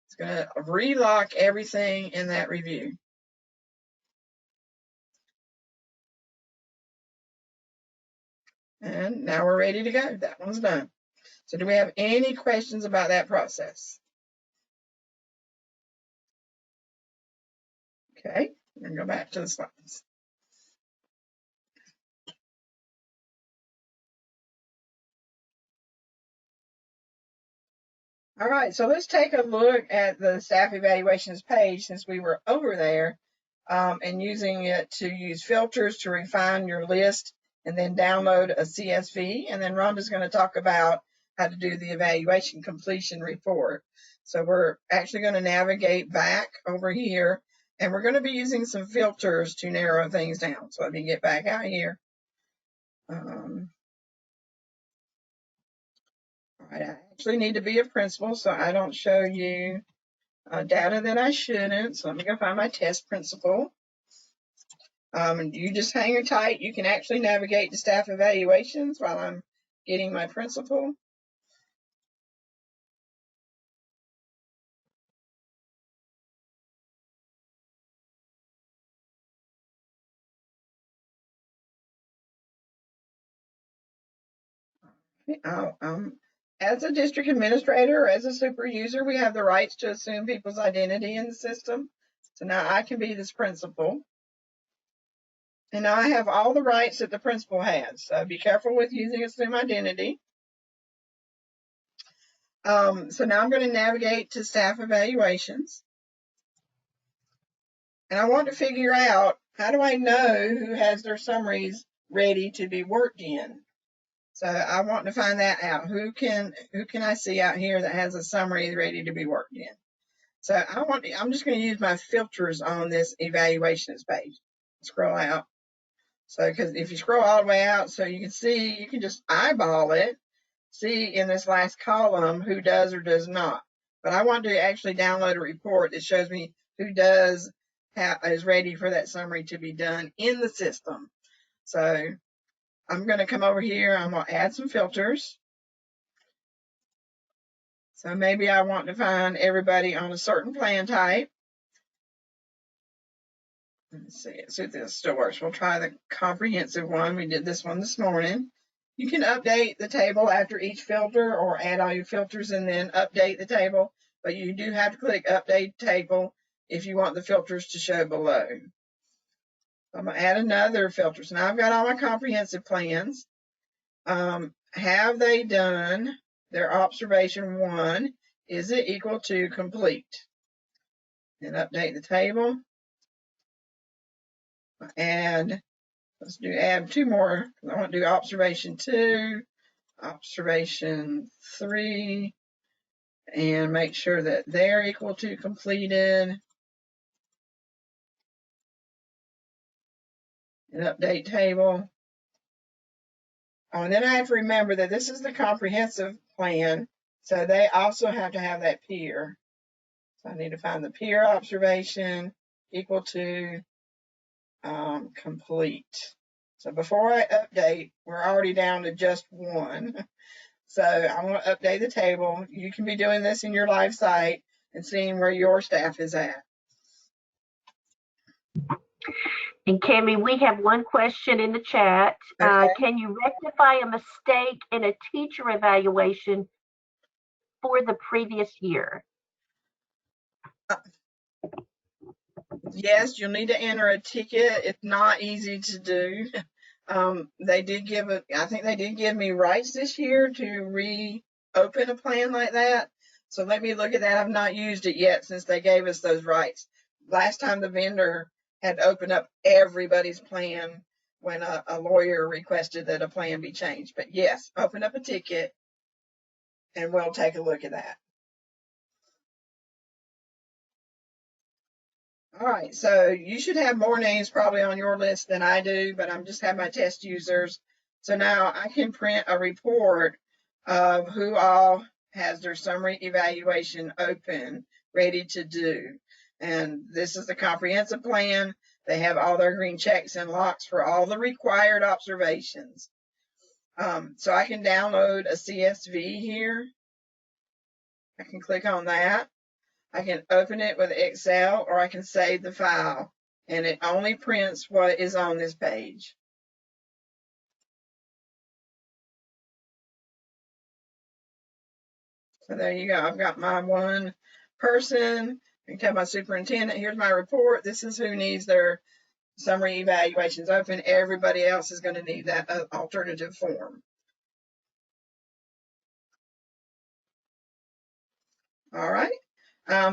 It's going to relock everything in that review. And now we're ready to go. That one's done. So do we have any questions about that process? Okay, we're going to go back to the slides. All right, so let's take a look at the staff evaluations page since we were over there and using it to use filters to refine your list and then download a CSV. And then Rhonda's going to talk about how to do the evaluation completion report. So we're actually going to navigate back over here, and we're going to be using some filters to narrow things down. So let me get back out here. All right, I actually need to be a principal, so I don't show you data that I shouldn't. So let me go find my test principal. And you just hang her tight. You can actually navigate to staff evaluations while I'm getting my principal. As a district administrator or as a super user, we have the rights to assume people's identity in the system. So now I can be this principal. And now I have all the rights that the principal has. So be careful with using assume identity. So now I'm going to navigate to staff evaluations. And I want to figure out, how do I know who has their summaries ready to be worked in? So I want to find that out. Who can I see out here that has a summary ready to be worked in? So I'm just going to use my filters on this evaluations page. Scroll out. So because if you scroll all the way out, so you can see, you can just eyeball it, see in this last column who does or does not. But I want to actually download a report that shows me who is ready for that summary to be done in the system. So I'm going to come over here. I'm going to add some filters. So maybe I want to find everybody on a certain plan type. Let's see if this still works. We'll try the comprehensive one. We did this one this morning. You can update the table after each filter or add all your filters and then update the table. But you do have to click update table if you want the filters to show below. I'm going to add another filter. So now I've got all my comprehensive plans. Have they done their observation 1? Is it equal to complete? And update the table. And let's add 2 more. I want to do observation 2, observation 3, and make sure that they're equal to completed. And update table. Oh, and then I have to remember that this is the comprehensive plan, so they also have to have that peer. So I need to find the peer observation equal to complete. So before I update, we're already down to just 1. So I'm going to update the table. You can be doing this in your live site and seeing where your staff is at. And Cami, we have one question in the chat. Okay. Can you rectify a mistake in a teacher evaluation for the previous year? Yes, you'll need to enter a ticket. It's not easy to do. They did I think they did give me rights this year to reopen a plan like that. So let me look at that. I've not used it yet since they gave us those rights. Last time the vendor had to open up everybody's plan when a lawyer requested that a plan be changed. But yes, open up a ticket and we'll take a look at that. All right, so you should have more names probably on your list than I do, but I'm just have my test users. So now I can print a report of who all has their summary evaluation open, ready to do. And this is the comprehensive plan. They have all their green checks and locks for all the required observations. So I can download a CSV here. I can click on that. I can open it with Excel or I can save the file, and it only prints what is on this page. So there you go. I've got my one person. I can tell my superintendent, here's my report. This is who needs their summary evaluations open. Everybody else is going to need that alternative form. All right.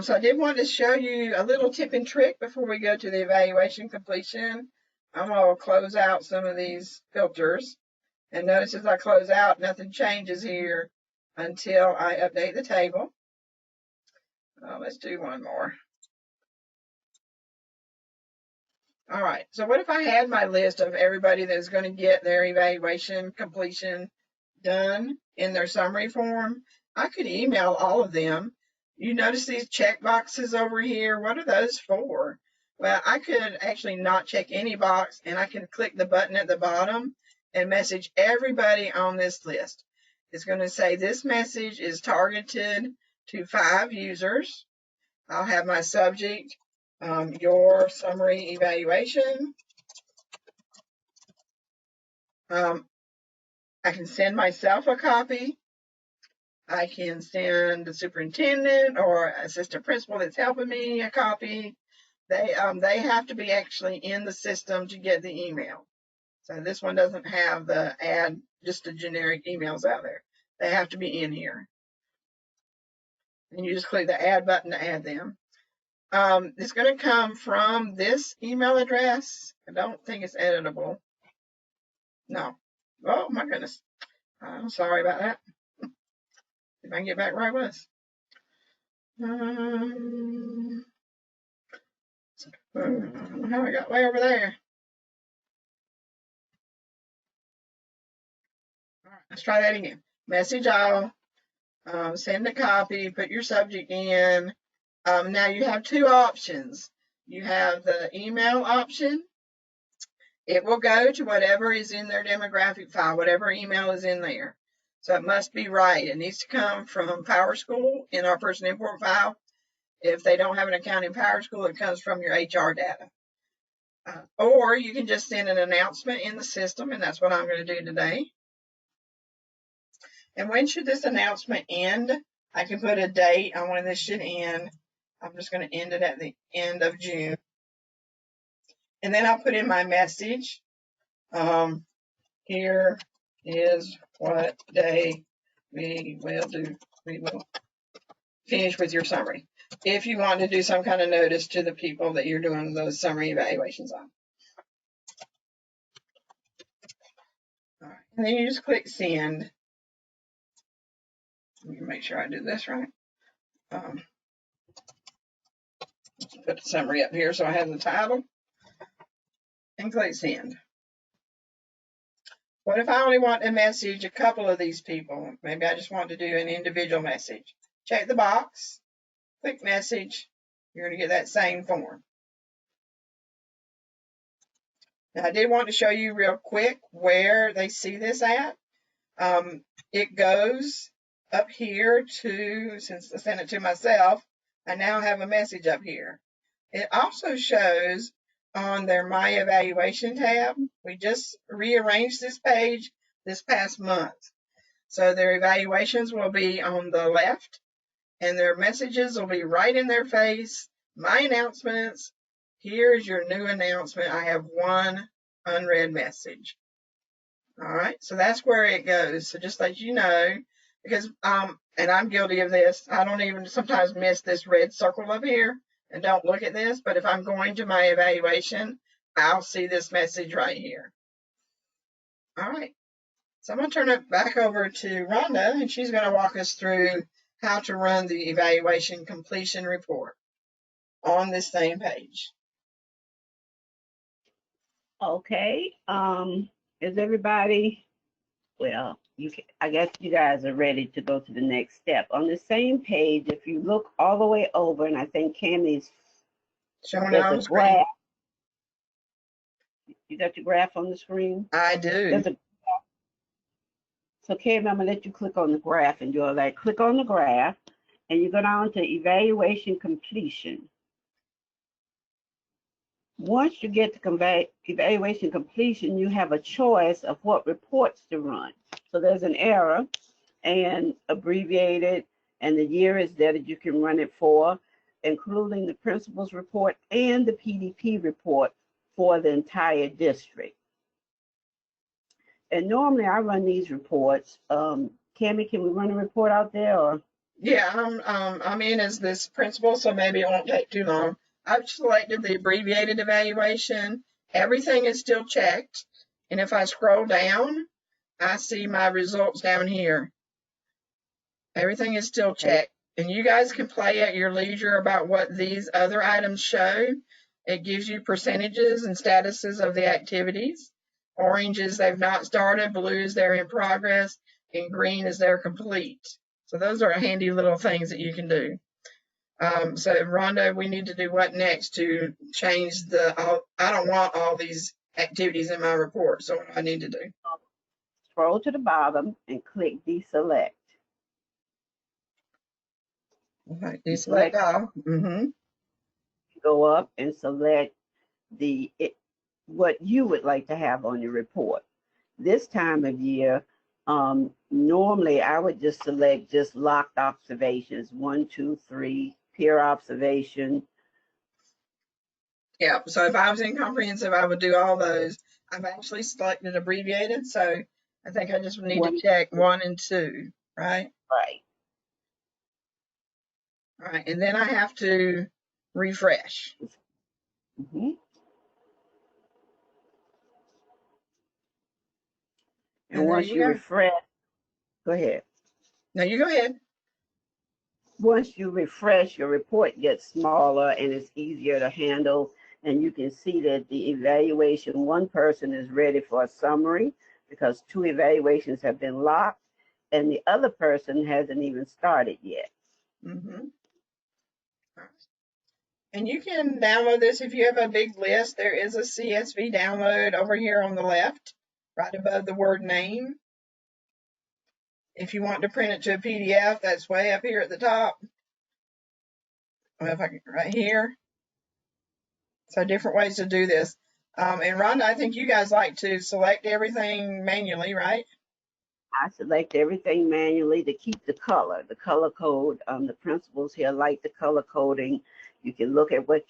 So I did want to show you a little tip and trick before we go to the evaluation completion. I'm going to close out some of these filters. And notice as I close out, nothing changes here until I update the table. Let's do one more. All right, so what if I had my list of everybody that's going to get their evaluation completion done in their summary form? I could email all of them. You notice these check boxes over here? What are those for? Well, I could actually not check any box, and I can click the button at the bottom and message everybody on this list. It's going to say this message is targeted to 5 users. I'll have my subject, your summary evaluation. I can send myself a copy. I can send the superintendent or assistant principal that's helping me a copy. They have to be actually in the system to get the email. So this one doesn't have the add, just the generic emails out there. They have to be in here. And you just click the add button to add them. It's going to come from this email address. I don't think it's editable. No. Oh my goodness. I'm sorry about that. If I can get back where I was. How I got way over there. All right, let's try that again. Message all. Send a copy. Put your subject in. Now you have 2 options. You have the email option. It will go to whatever is in their demographic file, whatever email is in there. So it must be right. It needs to come from PowerSchool in our person import file. If they don't have an account in PowerSchool, it comes from your HR data. Or you can just send an announcement in the system, and that's what I'm going to do today. And when should this announcement end? I can put a date on when this should end. I'm just going to end it at the end of June. And then I'll put in my message. Here is what day we will do. We will finish with your summary. If you want to do some kind of notice to the people that you're doing those summary evaluations on. All right. And then you just click send. Let me make sure I do this right. Put the summary up here so I have the title. And click send. What if I only want to message a couple of these people? Maybe I just want to do an individual message. Check the box. Click message. You're going to get that same form. Now, I did want to show you real quick where they see this at. It goes up here to, since I sent it to myself, I now have a message up here. It also shows on their My Evaluation tab. We just rearranged this page this past month. So their evaluations will be on the left and their messages will be right in their face. My announcements. Here's your new announcement. I have one unread message. All right, so that's where it goes. So just let you know, because and I'm guilty of this. I don't even sometimes miss this red circle up here and don't look at this. But if I'm going to my evaluation, I'll see this message right here. All right, so I'm going to turn it back over to Rhonda, and she's going to walk us through how to run the evaluation completion report on this same page. Okay. Is everybody, well, I guess you guys are ready to go to the next step. On the same page, if you look all the way over, and I think Cammie's Showing there's on a the screen. graph. You got your graph on the screen? I do. So Cammie, I'm gonna let you click on the graph, and you'll click on the graph, and you go down to evaluation completion. Once you get to evaluation completion, you have a choice of what reports to run. So there's an error and abbreviated, and the year is there that you can run it for, including the principal's report and the PDP report for the entire district. And normally I run these reports. Cammie, can we run a report out there? Or? Yeah, I'm in as this principal, so maybe it won't take too long. I've selected the abbreviated evaluation. Everything is still checked. And if I scroll down, I see my results down here. Everything is still Okay. checked. And you guys can play at your leisure about what these other items show. It gives you percentages and statuses of the activities. Orange is they've not started, blue is they're in progress, and green is they're complete. So those are handy little things that you can do. So Rhonda, we need to do what next to change I don't want all these activities in my report. So what do I need to do? Scroll to the bottom and click deselect. Okay, Deselect, deselect all. Mm-hmm. go up and select what you would like to have on your report. This time of year, normally I would just select just locked observations, 1, 2, 3, peer observation. Yeah, so if I was in comprehensive, I would do all those. I've actually selected abbreviated, so I think I just need to check 1 and 2, right? Right. All right, and then I have to refresh. Mm-hmm. And once you refresh, go ahead. No, you go ahead. Once you refresh, your report gets smaller and it's easier to handle. And you can see that the evaluation, one person is ready for a summary because 2 evaluations have been locked and the other person hasn't even started yet. Mm-hmm. And you can download this if you have a big list. There is a CSV download over here on the left, right above the word name. If you want to print it to a PDF, that's way up here at the top. Well, if I can, right here. So different ways to do this. And Rhonda, I think you guys like to select everything manually, right? I select everything manually to keep the color code. The principals here like the color coding. You can look at what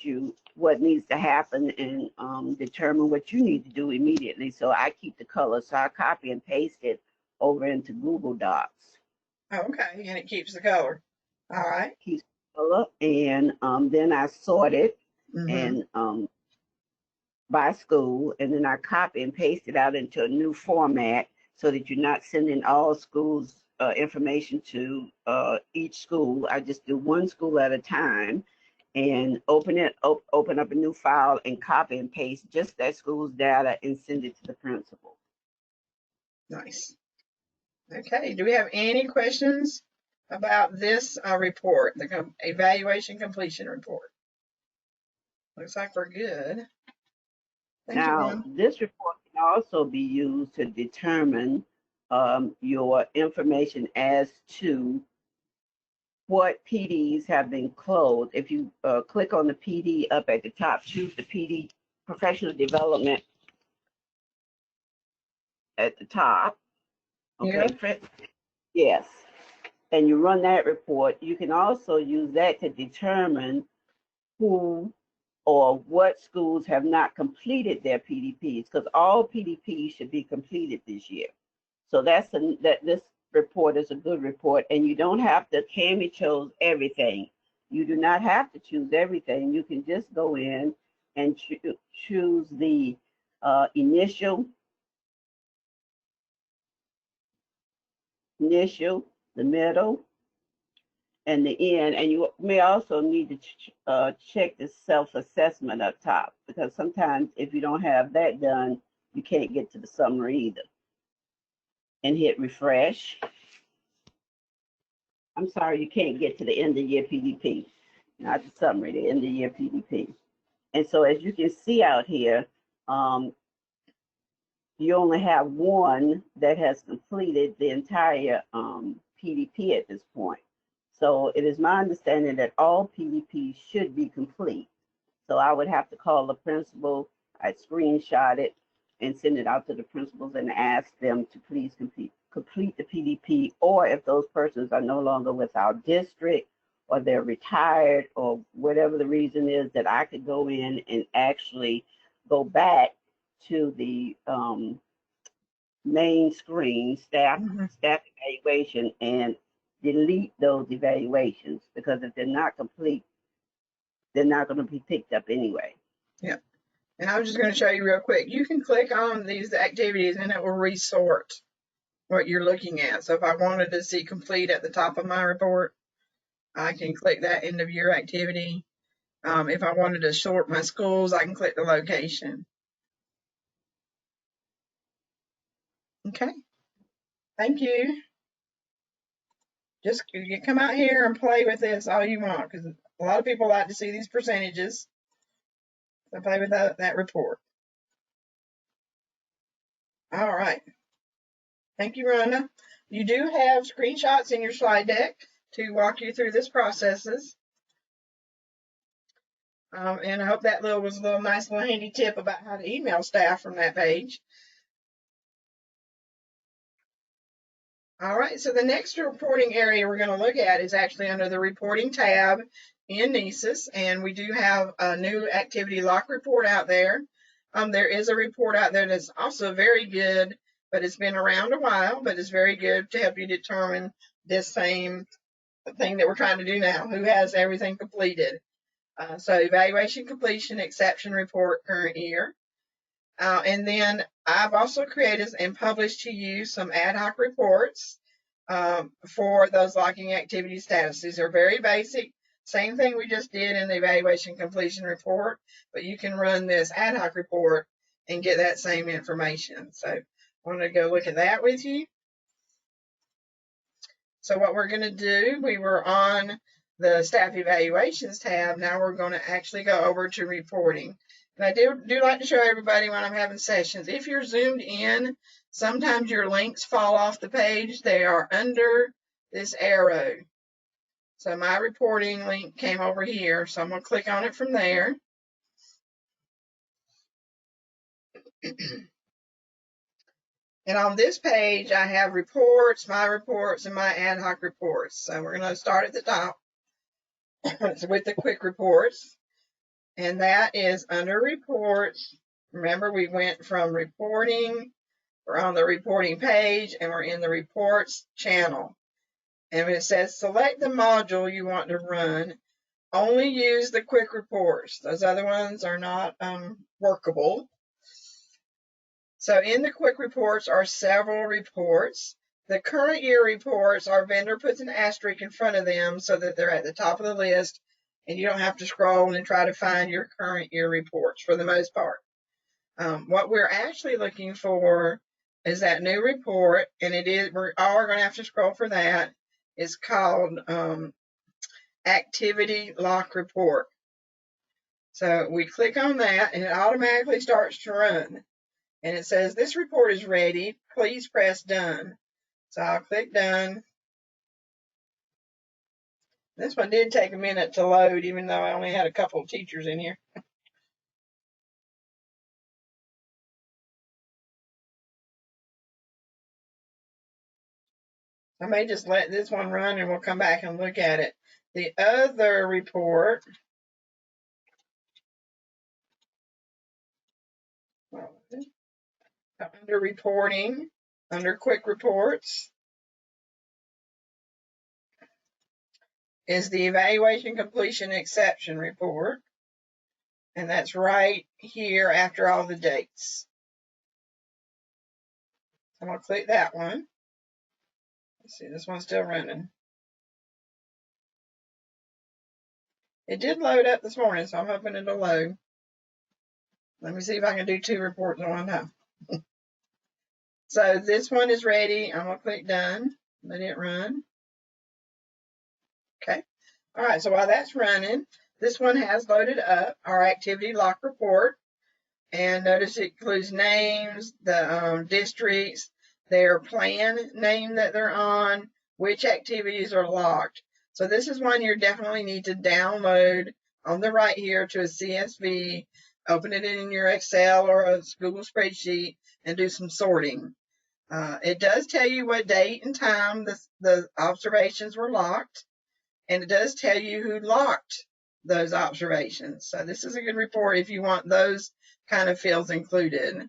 needs to happen and determine what you need to do immediately. So I keep the color. So I copy and paste it over into Google Docs. Okay, and it keeps the color. All right. Keeps the color, and then I sort it Mm-hmm. and by school, and then I copy and paste it out into a new format so that you're not sending all schools information to each school. I just do one school at a time and open up a new file and copy and paste just that school's data and send it to the principal. Nice. Okay, do we have any questions about this report, the evaluation completion report? Looks like we're good. Thank you, Now, Ron. this report can also be used to determine your information as to what PDs have been closed. If you click on the PD up at the top, choose the PD professional development at the top. Okay, yes. And you run that report. You can also use that to determine who or what schools have not completed their PDPs, because all PDPs should be completed this year. So that this report is a good report, and you don't have to. Cami chose everything. You do not have to choose everything. You can just go in and choose the initial, the middle, and the end. And you may also need to check the self-assessment up top, because sometimes if you don't have that done, you can't get to the summary either. And hit refresh. I'm sorry, you can't get to the end of year PDP, not the summary, the end of year PDP. And so as you can see out here, you only have one that has completed the entire PDP at this point. So it is my understanding that all PDPs should be complete. So I would have to call the principal, I'd screenshot it and send it out to the principals and ask them to please complete the PDP, or if those persons are no longer with our district or they're retired or whatever the reason is, that I could go in and actually go back to the main screen, staff evaluation, and delete those evaluations, because if they're not complete, they're not going to be picked up anyway. Yeah. And I was just going to show you real quick. You can click on these activities and it will resort. what you're looking at. So if I wanted to see complete at the top of my report, I can click that end of year activity. If I wanted to sort my schools, I can click the location. Okay, thank you. Just you come out here and play with this all you want, because a lot of people like to see these percentages. So play with that report. All right. Thank you, Rhonda. You do have screenshots in your slide deck to walk you through this processes. And I hope that was a little nice little handy tip about how to email staff from that page. All right, so the next reporting area we're going to look at is actually under the reporting tab in NCEES, and we do have a new activity lock report out there. There is a report out there that's also very good, but it's been around a while, but it's very good to help you determine this same thing that we're trying to do now, who has everything completed. So evaluation completion exception report current year. And then I've also created and published to you some ad hoc reports for those locking activity status. These are very basic, same thing we just did in the evaluation completion report, but you can run this ad hoc report and get that same information. So I want to go look at that with you. So what we're going to do, we were on the staff evaluations tab. Now we're going to actually go over to reporting. And I do like to show everybody when I'm having sessions. If you're zoomed in, sometimes your links fall off the page. They are under this arrow. So my reporting link came over here. So I'm going to click on it from there. And on this page, I have reports, and my ad hoc reports. So we're going to start at the top with the quick reports. And that is under reports. Remember, we went from reporting, we're on the reporting page, and we're in the reports channel. And it says select the module you want to run. Only use the quick reports. Those other ones are not workable. So in the quick reports are several reports. The current year reports, our vendor puts an asterisk in front of them so that they're at the top of the list, and you don't have to scroll and try to find your current year reports for the most part. What we're actually looking for is that new report, and we're all going to have to scroll for that. It's called Activity Lock Report. So we click on that, and it automatically starts to run. And it says, this report is ready. Please press done. So I'll click done. This one did take a minute to load, even though I only had a couple of teachers in here. I may just let this one run and we'll come back and look at it. The other report, under reporting, under quick reports, is the evaluation completion exception report. And that's right here after all the dates. I'm going to click that one. Let's see, this one's still running. It did load up this morning, so I'm hoping it'll load. Let me see if I can do two reports at one time. So this one is ready. I'm going to click done. Let it run. Okay. All right, so while that's running, this one has loaded up our activity lock report. And notice it includes names, the districts, their plan name that they're on, which activities are locked. So this is one you definitely need to download on the right here to a CSV, open it in your Excel or a Google spreadsheet, and do some sorting. It does tell you what date and time the observations were locked, and it does tell you who locked those observations. So this is a good report if you want those kind of fields included.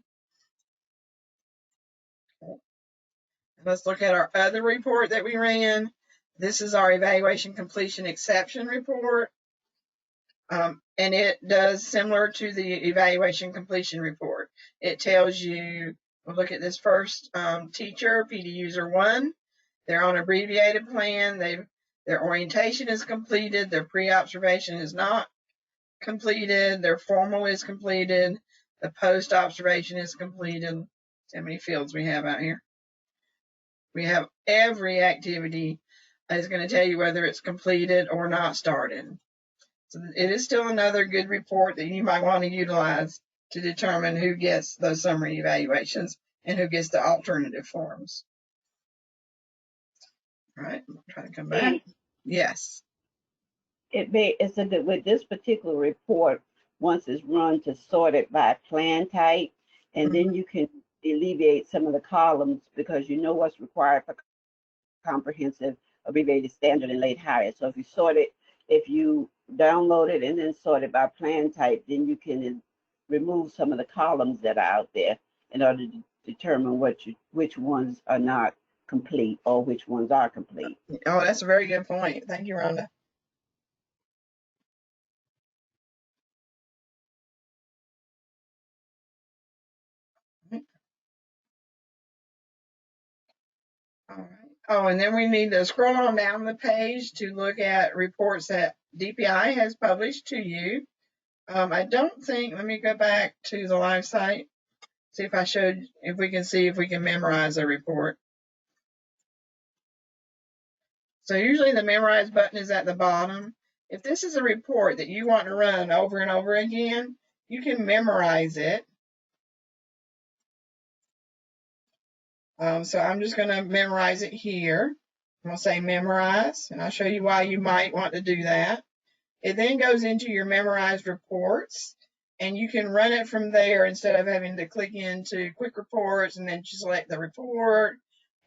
Let's look at our other report that we ran. This is our evaluation completion exception report. And it does similar to the evaluation completion report. It tells you We'll look at this first teacher, PD user 1. They're on abbreviated plan. Their orientation is completed. Their pre-observation is not completed. Their formal is completed. The post-observation is completed. See how many fields we have out here. We have every activity is going to tell you whether it's completed or not started. So it is still another good report that you might want to utilize to determine who gets those summary evaluations and who gets the alternative forms. All right, I'm trying to come back. Yes. It's that with this particular report, once it's run, to sort it by plan type, and then you can alleviate some of the columns because you know what's required for comprehensive, abbreviated, standard, and late hire. So if you sort it, if you download it and then sort it by plan type, then you can remove some of the columns that are out there in order to determine which ones are not complete or which ones are complete. Oh, that's a very good point. Thank you, Rhonda. All right. Oh, and then we need to scroll on down the page to look at reports that DPI has published to you. I don't think, let me go back to the live site, see if we can see if we can memorize a report. So usually the memorize button is at the bottom. If this is a report that you want to run over and over again, you can memorize it. So I'm just going to memorize it here. I'm going to say memorize, and I'll show you why you might want to do that. It then goes into your memorized reports, and you can run it from there instead of having to click into quick reports and then select the report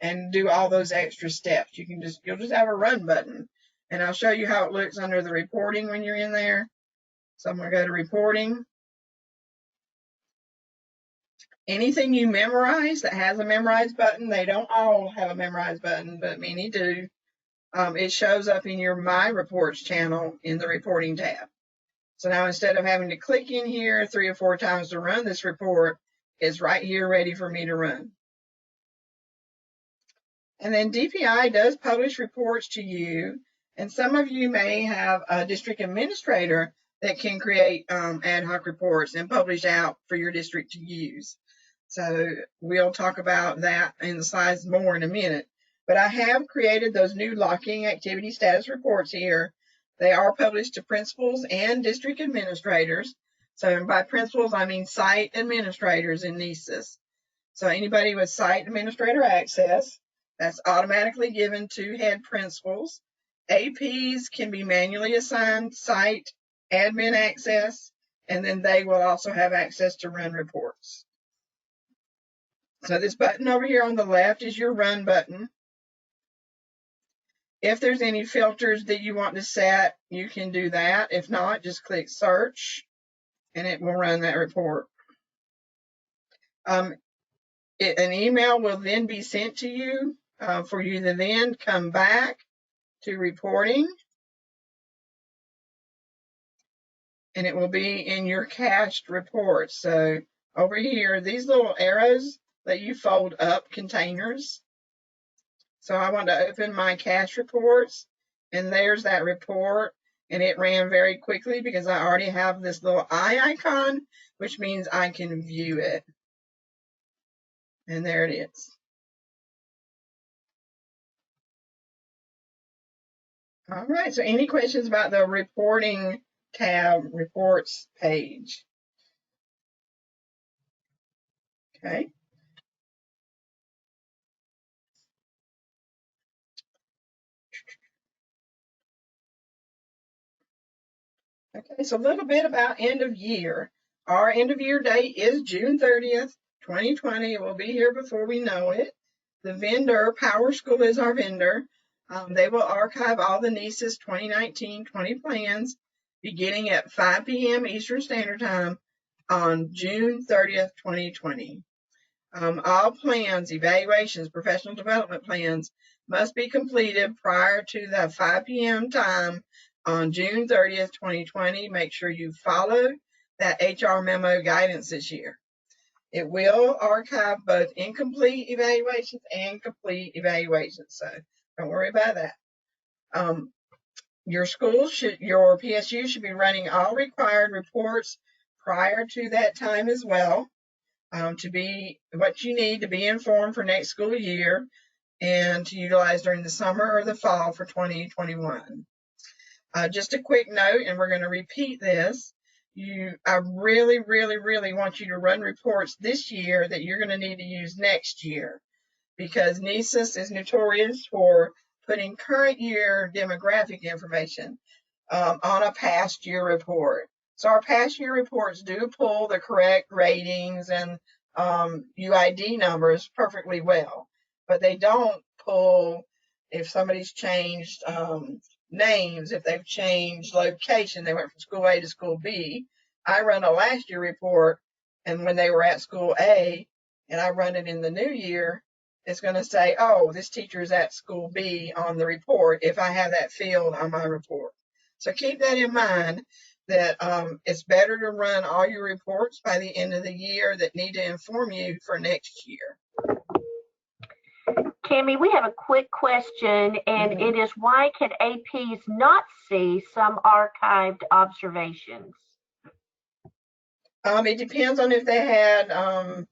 and do all those extra steps. You'll just have a run button, and I'll show you how it looks under the reporting when you're in there. So I'm going to go to reporting. Anything you memorize that has a memorize button, they don't all have a memorize button, but many do. It shows up in your My Reports channel in the reporting tab. So now instead of having to click in here 3 or 4 times to run this report, it's right here ready for me to run. And then DPI does publish reports to you, and some of you may have a district administrator that can create ad hoc reports and publish out for your district to use. So we'll talk about that in the slides more in a minute. But I have created those new locking activity status reports here. They are published to principals and district administrators. So by principals, I mean site administrators in NCEES. So anybody with site administrator access, that's automatically given to head principals. APs can be manually assigned site admin access, and then they will also have access to run reports. So this button over here on the left is your run button. If there's any filters that you want to set, you can do that. If not, just click search and it will run that report. An email will then be sent to you for you to then come back to reporting. And it will be in your cached reports. So over here, these little arrows let you fold up containers. So I want to open my cache reports, and there's that report, and it ran very quickly because I already have this little eye icon, which means I can view it. And there it is. All right, so any questions about the reporting tab, reports page? Okay. Okay, so a little bit about end of year. Our end of year date is June 30th, 2020. It will be here before we know it. The vendor, Power School, is our vendor. They will archive all the NCEES 2019-20 plans beginning at 5 p.m. Eastern Standard Time on June 30th, 2020. All plans, evaluations, professional development plans must be completed prior to the 5 p.m. time on June 30th, 2020. Make sure you follow that HR memo guidance this year. It will archive both incomplete evaluations and complete evaluations, so don't worry about that. Your PSU should be running all required reports prior to that time as well, to be what you need to be informed for next school year and to utilize during the summer or the fall for 2021. Just a quick note, and we're going to repeat this. I really, really, really want you to run reports this year that you're going to need to use next year, because NCEES is notorious for putting current year demographic information on a past year report. So our past year reports do pull the correct ratings and UID numbers perfectly well, but they don't pull if somebody's changed names, if they've changed location, they went from school A to school B. I run a last year report, and when they were at school A, and I run it in the new year, it's going to say, oh, this teacher is at school B on the report if I have that field on my report. So keep that in mind, that it's better to run all your reports by the end of the year that need to inform you for next year. Cami, we have a quick question, and it is, why can APs not see some archived observations? It depends on if they had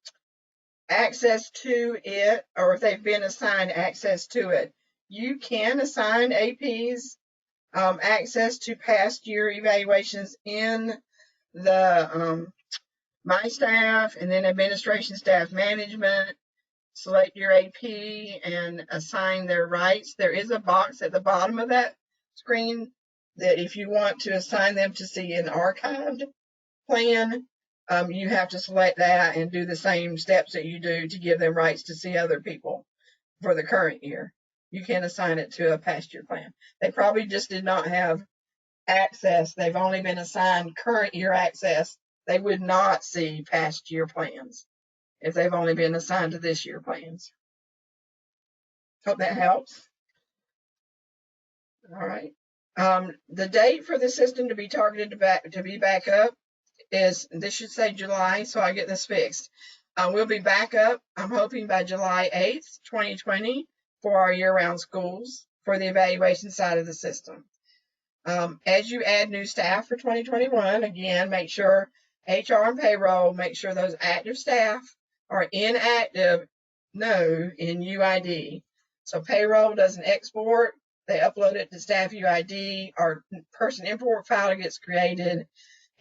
access to it or if they've been assigned access to it. You can assign APs access to past year evaluations in the My Staff, and then Administration Staff Management. Select your AP and assign their rights. There is a box at the bottom of that screen that if you want to assign them to see an archived plan, you have to select that and do the same steps that you do to give them rights to see other people for the current year. You can assign it to a past year plan. They probably just did not have access. They've only been assigned current year access. They would not see past year plans if they've only been assigned to this year plans. Hope that helps. All right. The date for the system to be targeted to be back up is, this should say July, so I get this fixed. We'll be back up, I'm hoping, by July 8th, 2020 for our year-round schools for the evaluation side of the system. As you add new staff for 2021, again, make sure HR and payroll, make sure those active staff are inactive no in UID. So payroll does an export, they upload it to staff UID, our person import file gets created,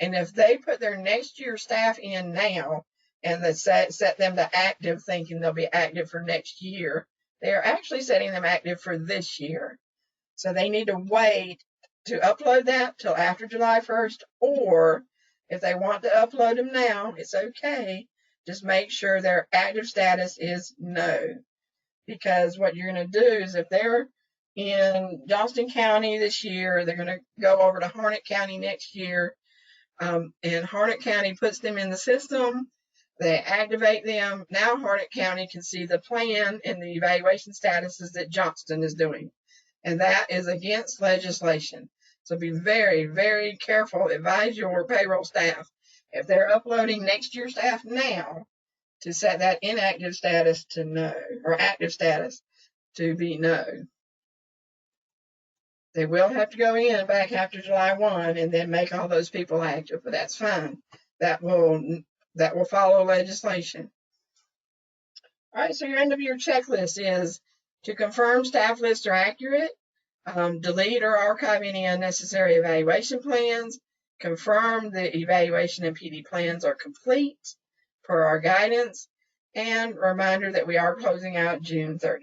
and if they put their next year staff in now and they set them to active thinking they'll be active for next year, they are actually setting them active for this year. So they need to wait to upload that till after July 1st, or if they want to upload them now, it's okay. Just make sure their active status is no. Because what you're going to do is, if they're in Johnston County this year, they're going to go over to Harnett County next year, and Harnett County puts them in the system. They activate them. Now Harnett County can see the plan and the evaluation statuses that Johnston is doing. And that is against legislation. So be very, very careful. Advise your payroll staff, if they're uploading next year's staff now, to set that inactive status to no, or active status to be no. They will have to go in back after July 1 and then make all those people active, but that's fine. That will follow legislation. All right, so your end of year checklist is to confirm staff lists are accurate, delete or archive any unnecessary evaluation plans, confirm the evaluation and PD plans are complete per our guidance, and reminder that we are closing out June 30th.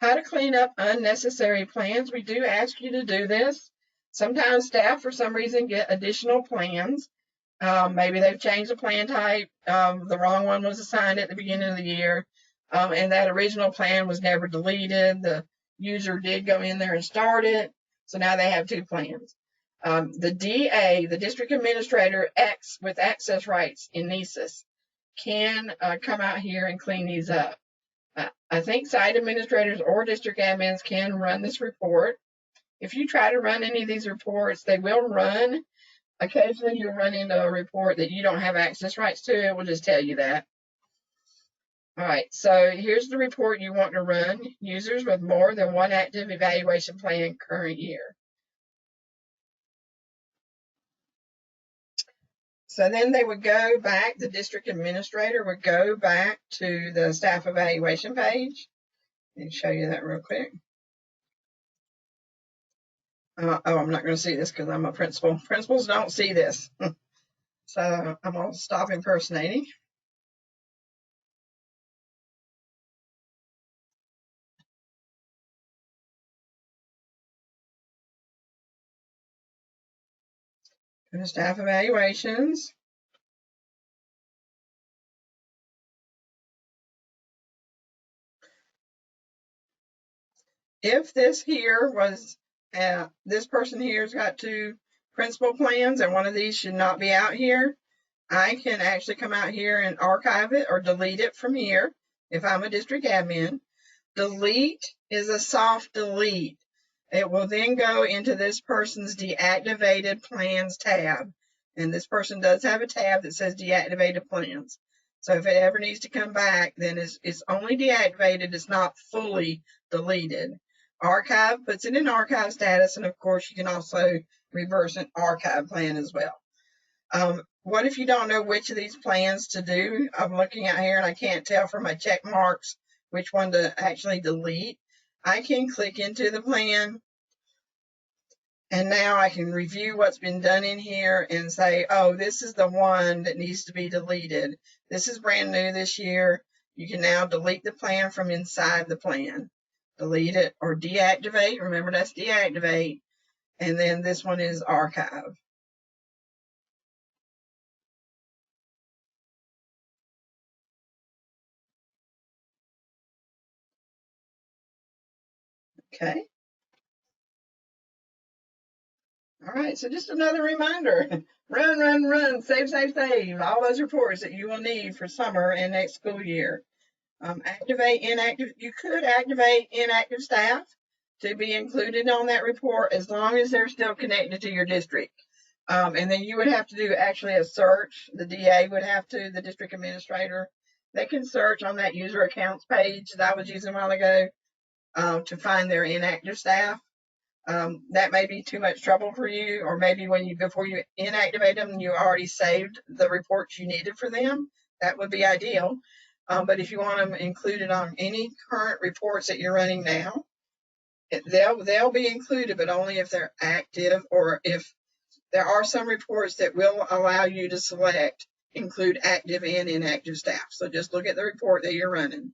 How to clean up unnecessary plans. We do ask you to do this. Sometimes staff, for some reason, get additional plans. Maybe they've changed the plan type. The wrong one was assigned at the beginning of the year, and that original plan was never deleted. The user did go in there and start it, so now they have two plans. The DA, the district administrator, with access rights in NCEES, can come out here and clean these up. I think site administrators or district admins can run this report. If you try to run any of these reports, they will run occasionally you'll run into a report that you don't have access rights to. It will just tell you that. All right, so here's the report you want to run. Users with more than one active evaluation plan current year. So then they would go back, the district administrator would go back to the staff evaluation page. Let me show you that real quick. Oh, I'm not going to see this because I'm a principal. Principals don't see this. So I'm going to stop impersonating. Go to staff evaluations. If this here was, this person here's got 2 principal plans and one of these should not be out here, I can actually come out here and archive it or delete it from here if I'm a district admin. Delete is a soft delete. It will then go into this person's deactivated plans tab. And this person does have a tab that says deactivated plans. So if it ever needs to come back, then it's only deactivated. It's not fully deleted. Archive puts it in archive status. And of course, you can also reverse an archive plan as well. What if you don't know which of these plans to do? I'm looking at here and I can't tell from my check marks which one to actually delete. I can click into the plan and now I can review what's been done in here and say, oh, this is the one that needs to be deleted. This is brand new this year. You can now delete the plan from inside the plan. Delete it or deactivate. Remember, that's deactivate. And then this one is archive. Okay. All right, so just another reminder, run, run, run, save, save, save, all those reports that you will need for summer and next school year. Activate inactive, you could activate inactive staff to be included on that report as long as they're still connected to your district. And then you would have to do actually a search. The DA would have to, the district administrator, they can search on that user accounts page that I was using a while ago to find their inactive staff. That may be too much trouble for you, or maybe before you inactivate them, you already saved the reports you needed for them. That would be ideal. But if you want them included on any current reports that you're running now, they'll be included, but only if they're active, or if there are some reports that will allow you to select include active and inactive staff. So just look at the report that you're running.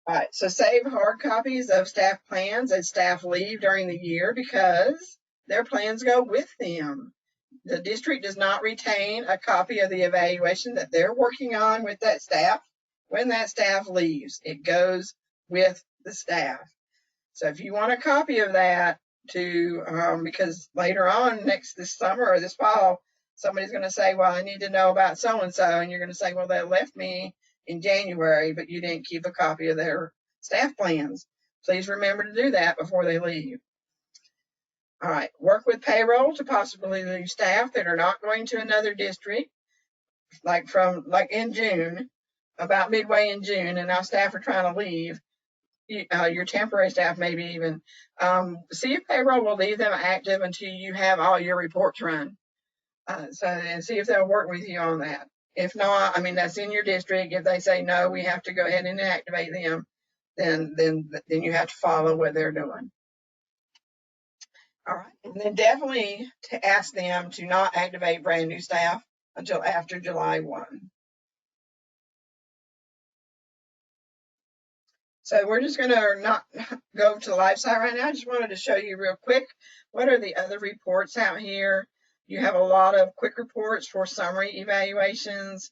All right, so save hard copies of staff plans as staff leave during the year because their plans go with them. The district does not retain a copy of the evaluation that they're working on with that staff when that staff leaves. It goes with the staff. So if you want a copy of that because later on this summer or this fall, somebody's going to say, well, I need to know about so-and-so. And you're going to say, well, they left me in January, but you didn't keep a copy of their staff plans. Please remember to do that before they leave. All right, work with payroll to possibly lose staff that are not going to another district, like in June, about midway in June, and now staff are trying to leave. Your temporary staff maybe even. See if payroll will leave them active until you have all your reports run. And see if they'll work with you on that. If not, I mean, that's in your district. If they say, no, we have to go ahead and activate them, then you have to follow what they're doing. All right. And then definitely to ask them to not activate brand new staff until after July 1. So we're just going to not go to the live site right now. I just wanted to show you real quick, what are the other reports out here? You have a lot of quick reports for summary evaluations.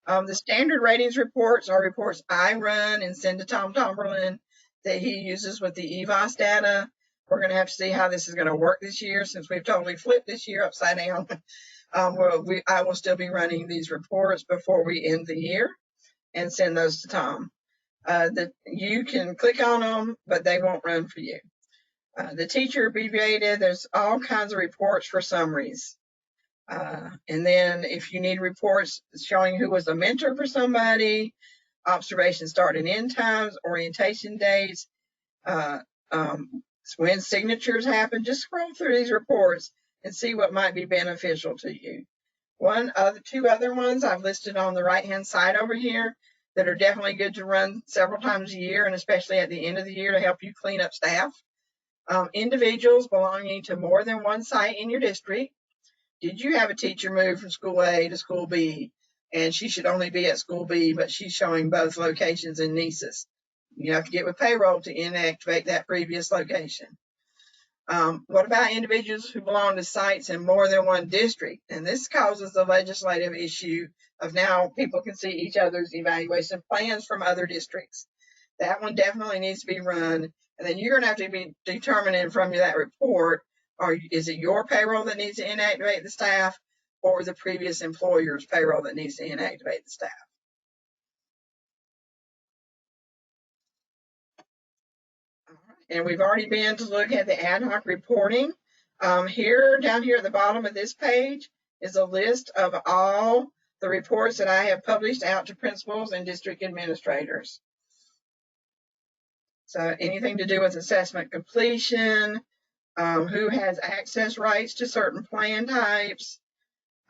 The standard ratings reports are reports I run and send to Tom Tomberlin that he uses with the EVOS data. We're going to have to see how this is going to work this year since we've totally flipped this year upside down. I will still be running these reports before we end the year and send those to Tom. You can click on them, but they won't run for you. The teacher abbreviated, there's all kinds of reports for summaries. And then if you need reports showing who was a mentor for somebody, observation start and end times, orientation dates, when signatures happen, just scroll through these reports and see what might be beneficial to you. Two other ones I've listed on the right-hand side over here that are definitely good to run several times a year, and especially at the end of the year to help you clean up staff. Individuals belonging to more than one site in your district. Did you have a teacher move from school A to school B, and she should only be at school B, but she's showing both locations in NCEES? You have to get with payroll to inactivate that previous location. What about individuals who belong to sites in more than one district? And this causes the legislative issue of now people can see each other's evaluation plans from other districts. That one definitely needs to be run. And then you're going to have to be determining from that report, is it your payroll that needs to inactivate the staff, or the previous employer's payroll that needs to inactivate the staff? And we've already been to look at the ad hoc reporting. Down here at the bottom of this page is a list of all the reports that I have published out to principals and district administrators. So anything to do with assessment completion, who has access rights to certain plan types,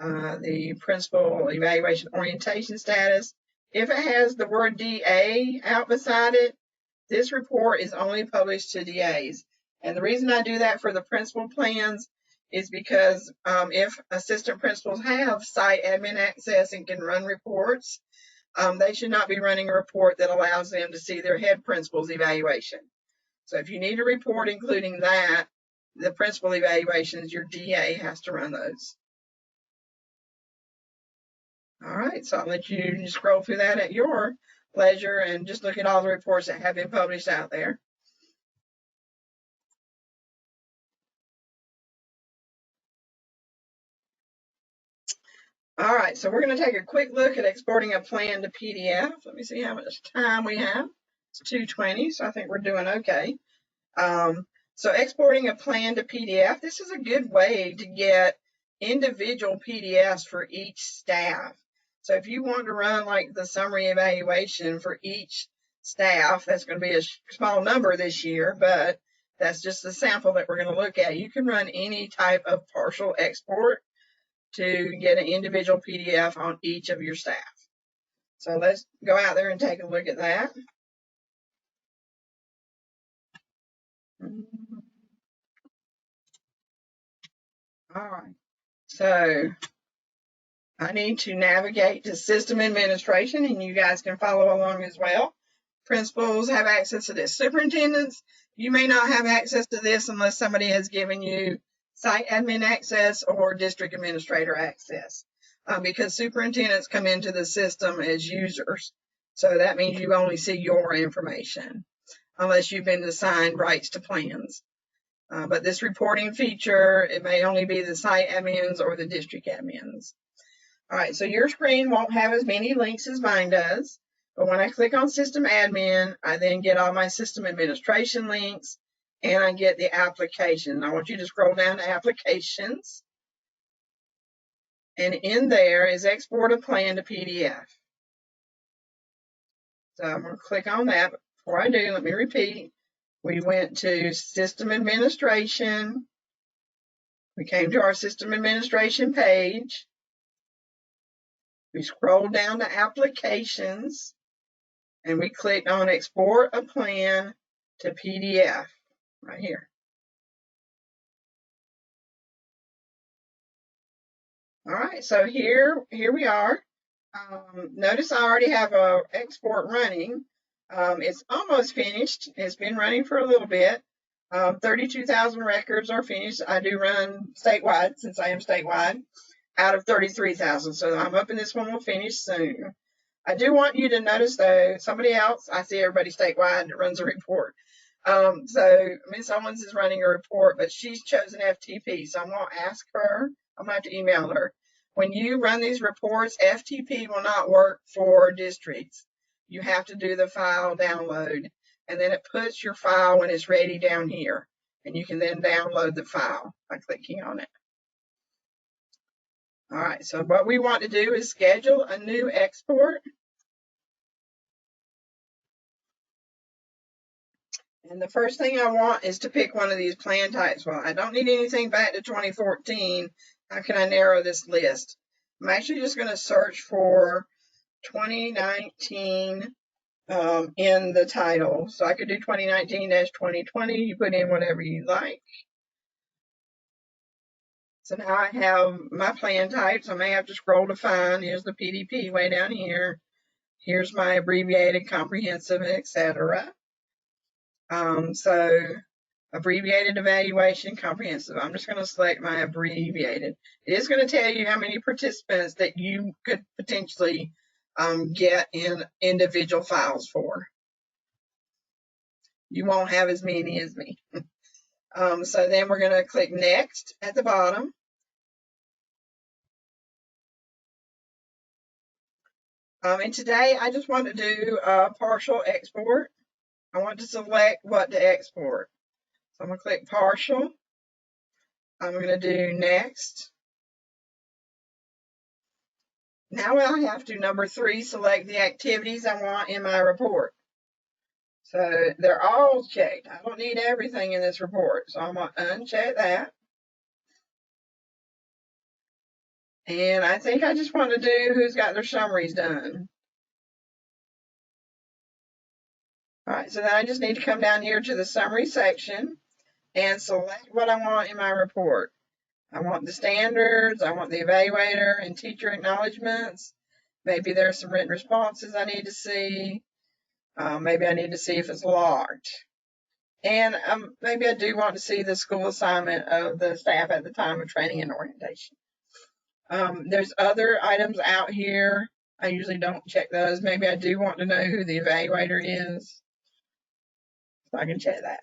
the principal evaluation orientation status. If it has the word DA out beside it, this report is only published to DAs. And the reason I do that for the principal plans is because if assistant principals have site admin access and can run reports, they should not be running a report that allows them to see their head principal's evaluation. So if you need a report including that, the principal evaluations, your DA has to run those. All right, so I'll let you scroll through that at your pleasure and just look at all the reports that have been published out there. All right, so we're going to take a quick look at exporting a plan to PDF. Let me see how much time we have. It's 2:20, so I think we're doing okay. So exporting a plan to PDF, this is a good way to get individual PDFs for each staff. So if you want to run like the summary evaluation for each staff, that's going to be a small number this year, but that's just a sample that we're going to look at. You can run any type of partial export to get an individual PDF on each of your staff. So let's go out there and take a look at that. All right, so I need to navigate to system administration, and you guys can follow along as well. Principals have access to this. Superintendents, you may not have access to this unless somebody has given you site admin access or district administrator access, because superintendents come into the system as users. So that means you only see your information unless you've been assigned rights to plans. But this reporting feature, it may only be the site admins or the district admins. All right, so your screen won't have as many links as mine does, but when I click on System Admin, I then get all my system administration links, and I get the application. I want you to scroll down to Applications, and in there is Export a Plan to PDF. So I'm going to click on that. Before I do, let me repeat. We went to System Administration. We came to our System Administration page. We scrolled down to Applications, and we clicked on Export a Plan to PDF right here. All right, so here we are. Notice I already have an export running. It's almost finished. It's been running for a little bit. 32,000 records are finished. I do run statewide, since I am statewide, out of 33,000. So I'm hoping this one will finish soon. I do want you to notice, though, somebody else, I see everybody statewide that runs a report. So Ms. Owens is running a report, but she's chosen FTP. So I'm going to ask her, I'm going to have to email her. When you run these reports, FTP will not work for districts. You have to do the file download, and then it puts your file when it's ready down here. And you can then download the file by clicking on it. All right, so what we want to do is schedule a new export. And the first thing I want is to pick one of these plan types. Well, I don't need anything back to 2014. How can I narrow this list? I'm actually just going to search for 2019 in the title. So I could do 2019-2020. You put in whatever you like. So now I have my plan types. I may have to scroll to find. Here's the PDP way down here. Here's my abbreviated, comprehensive, etc. So abbreviated evaluation, comprehensive. I'm just going to select my abbreviated. It is going to tell you how many participants that you could potentially get in individual files for. You won't have as many as me. So then we're going to click next at the bottom. And today I just want to do a partial export. I want to select what to export. So I'm going to click partial. I'm going to do next. Now I have to, number 3, select the activities I want in my report. So they're all checked. I don't need everything in this report. So I'm going to uncheck that. And I think I just want to do who's got their summaries done. All right, so then I just need to come down here to the summary section and select what I want in my report. I want the standards, I want the evaluator and teacher acknowledgments. Maybe there's some written responses I need to see. Maybe I need to see if it's logged. And maybe I do want to see the school assignment of the staff at the time of training and orientation. There's other items out here. I usually don't check those. Maybe I do want to know who the evaluator is. So I can check that.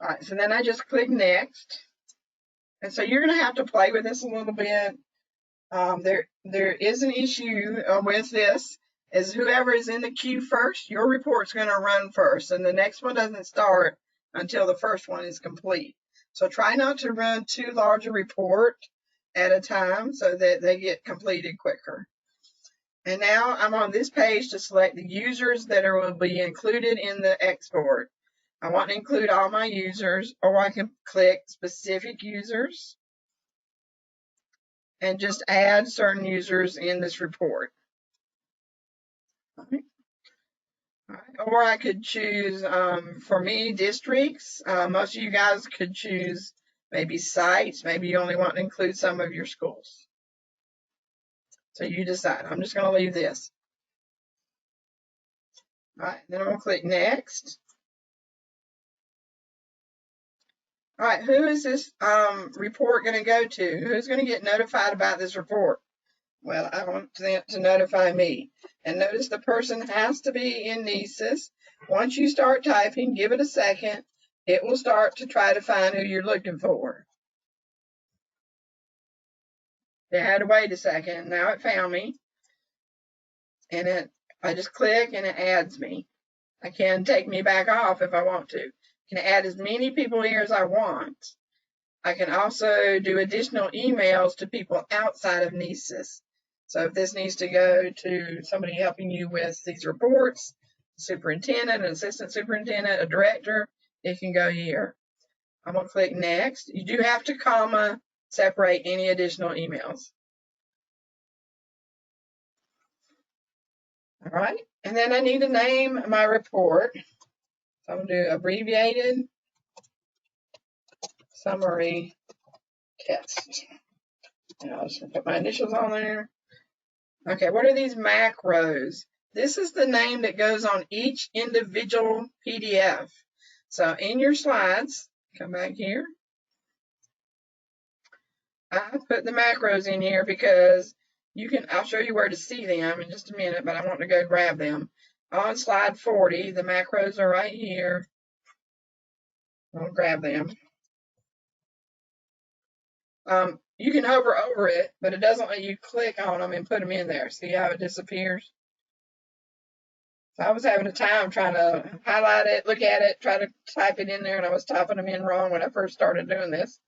All right, so then I just click next. And so you're going to have to play with this a little bit. There is an issue with this, is whoever is in the queue first, your report's going to run first, and the next one doesn't start until the first one is complete. So try not to run too large a report at a time so that they get completed quicker. And now I'm on this page to select the users that will be included in the export. I want to include all my users, or I can click specific users and just add certain users in this report. All right. All right. Or I could choose, for me, districts. Most of you guys could choose maybe sites. Maybe you only want to include some of your schools. So you decide. I'm just going to leave this. All right, then I'm going to click next. All right, who is this report going to go to? Who's going to get notified about this report? Well, I want them to notify me. And notice the person has to be in NCEES. Once you start typing, give it a second. It will start to try to find who you're looking for. It had to wait a second. Now it found me. And I just click and it adds me. I can take me back off if I want to. I can add as many people here as I want. I can also do additional emails to people outside of NCEES. So if this needs to go to somebody helping you with these reports, superintendent, an assistant superintendent, a director, it can go here. I'm going to click next. You do have to comma separate any additional emails. All right, and then I need to name my report. So I'm going to do abbreviated summary test. And I'll just put my initials on there. Okay, what are these macros? This is the name that goes on each individual PDF. So in your slides, come back here. I put the macros in here because I'll show you where to see them in just a minute, but I want to go grab them. On slide 40, the macros are right here. I'll grab them. You can hover over it, but it doesn't let you click on them and put them in there. See how it disappears? So I was having a time trying to highlight it, look at it, try to type it in there, and I was typing them in wrong when I first started doing this.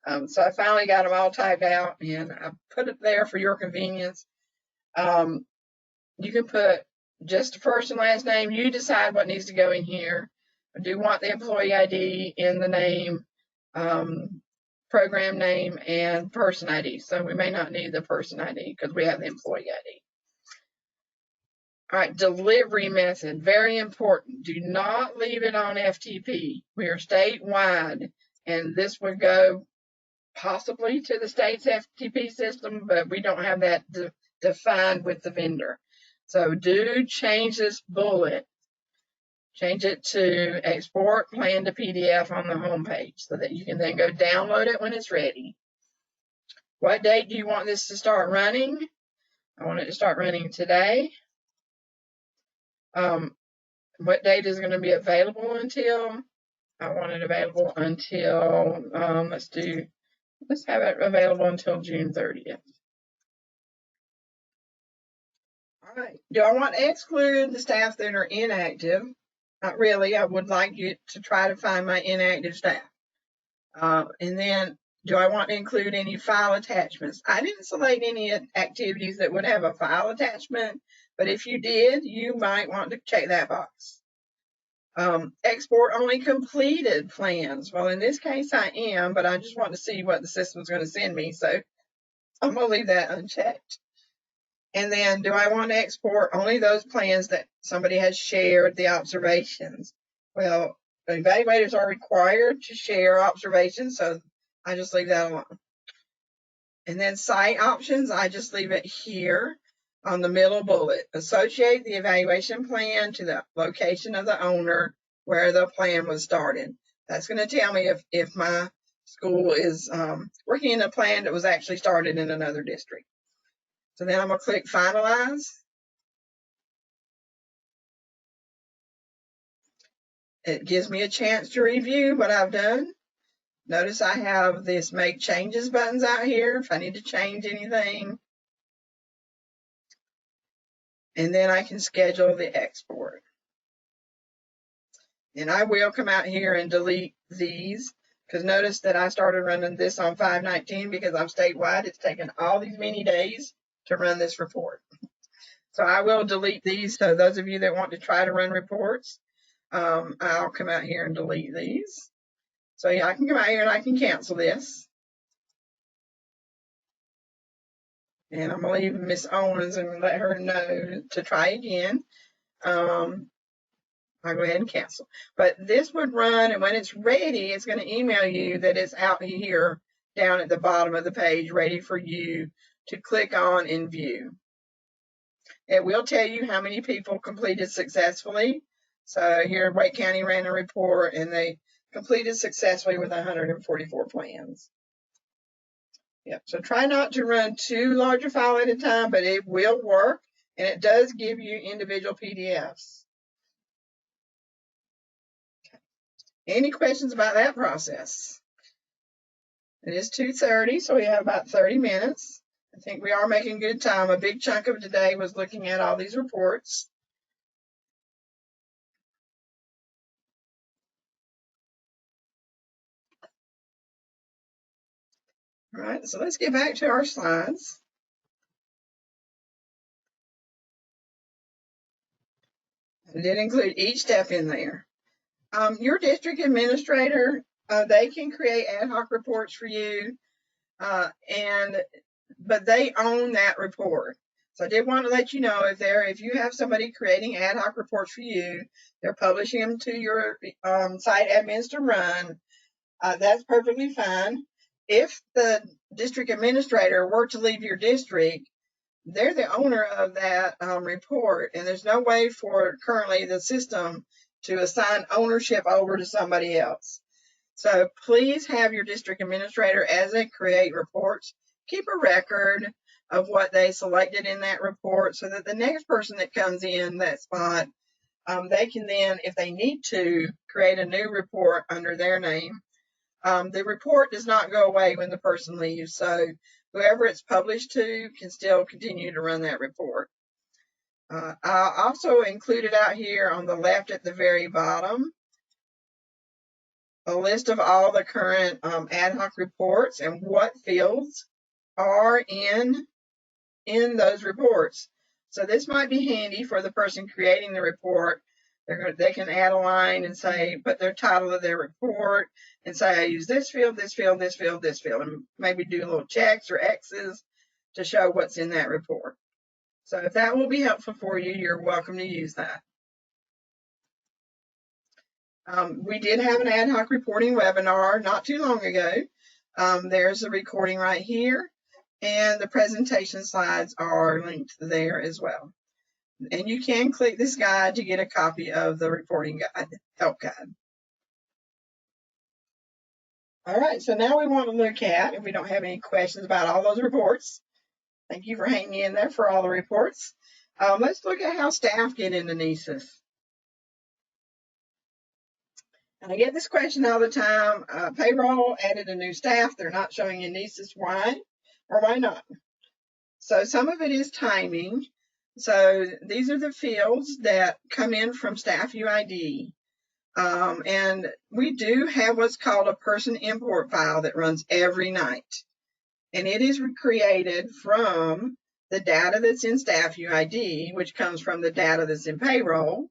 So I finally got them all typed out, and I put it there for your convenience. You can put just a first and last name. You decide what needs to go in here. I do want the employee ID in the name, program name, and person ID. So we may not need the person ID because we have the employee ID. All right, delivery method, very important. Do not leave it on FTP. We are statewide, and this would go possibly to the state's FTP system, but we don't have that defined with the vendor. So do change this bullet. Change it to export plan to PDF on the home page so that you can then go download it when it's ready. What date do you want this to start running? I want it to start running today. What date is going to be available until? I want it available until, let's have it available until June 30th. All right. Do I want to exclude the staff that are inactive? Not really. I would like you to try to find my inactive staff. And then, do I want to include any file attachments? I didn't select any activities that would have a file attachment, but if you did, you might want to check that box. Export only completed plans. Well, in this case, I am, but I just want to see what the system's going to send me, so I'm going to leave that unchecked. And then, do I want to export only those plans that somebody has shared the observations? Well, the evaluators are required to share observations, so I just leave that alone. And then site options, I just leave it here on the middle bullet. Associate the evaluation plan to the location of the owner where the plan was started. That's going to tell me if my school is working in a plan that was actually started in another district. So then I'm going to click finalize. It gives me a chance to review what I've done. Notice I have this make changes buttons out here if I need to change anything. And then I can schedule the export. And I will come out here and delete these, because notice that I started running this on 5/19 because I'm statewide. It's taken all these many days to run this report. So I will delete these. So those of you that want to try to run reports, I'll come out here and delete these. So yeah, I can come out here and I can cancel this. And I'm going to leave Miss Owens and let her know to try again. I'll go ahead and cancel. But this would run, and when it's ready, it's going to email you that it's out here down at the bottom of the page, ready for you to click on and view. It will tell you how many people completed successfully. So here, Wake County ran a report, and they completed successfully with 144 plans. Yep. So try not to run too large a file at a time, but it will work, and it does give you individual PDFs. Any questions about that process? It is 2:30, so we have about 30 minutes. I think we are making good time. A big chunk of today was looking at all these reports. All right, so let's get back to our slides. I did include each step in there. Your district administrator, they can create ad hoc reports for you, but they own that report. So I did want to let you know if you have somebody creating ad hoc reports for you, they're publishing them to your site admins to run, that's perfectly fine. If the district administrator were to leave your district, they're the owner of that report, and there's no way for currently the system to assign ownership over to somebody else. So please have your district administrator, as they create reports, keep a record of what they selected in that report so that the next person that comes in that spot, they can then, if they need to, create a new report under their name. The report does not go away when the person leaves, so whoever it's published to can still continue to run that report. I also included out here on the left at the very bottom a list of all the current ad hoc reports and what fields are in those reports. So this might be handy for the person creating the report. They can add a line and say, put their title of their report and say, I use this field, this field, this field, this field, and maybe do little checks or X's to show what's in that report. So if that will be helpful for you, you're welcome to use that. We did have an ad hoc reporting webinar not too long ago. There's a recording right here, and the presentation slides are linked there as well. And you can click this guide to get a copy of the reporting guide, help guide. All right, so now we want to look at, if we don't have any questions about all those reports, thank you for hanging in there for all the reports. Let's look at how staff get into NCEES. And I get this question all the time. Payroll added a new staff. They're not showing in NCEES. Why or why not? So some of it is timing. So these are the fields that come in from staff UID. And we do have what's called a person import file that runs every night. And it is created from the data that's in staff UID, which comes from the data that's in payroll.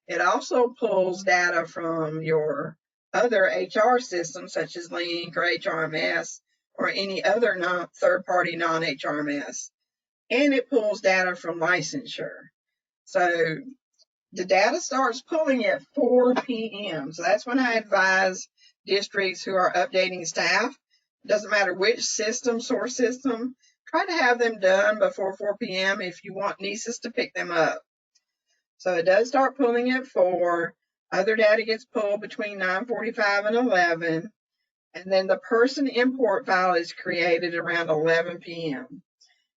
It also pulls data from your other HR systems, such as Link or HRMS or any other third-party non-HRMS. And it pulls data from licensure. So the data starts pulling at 4 p.m. So that's when I advise districts who are updating staff. It doesn't matter which system, source system, try to have them done before 4 p.m. if you want NCEES to pick them up. So it does start pulling at 4. Other data gets pulled between 9:45 and 11. And then the person import file is created around 11 p.m.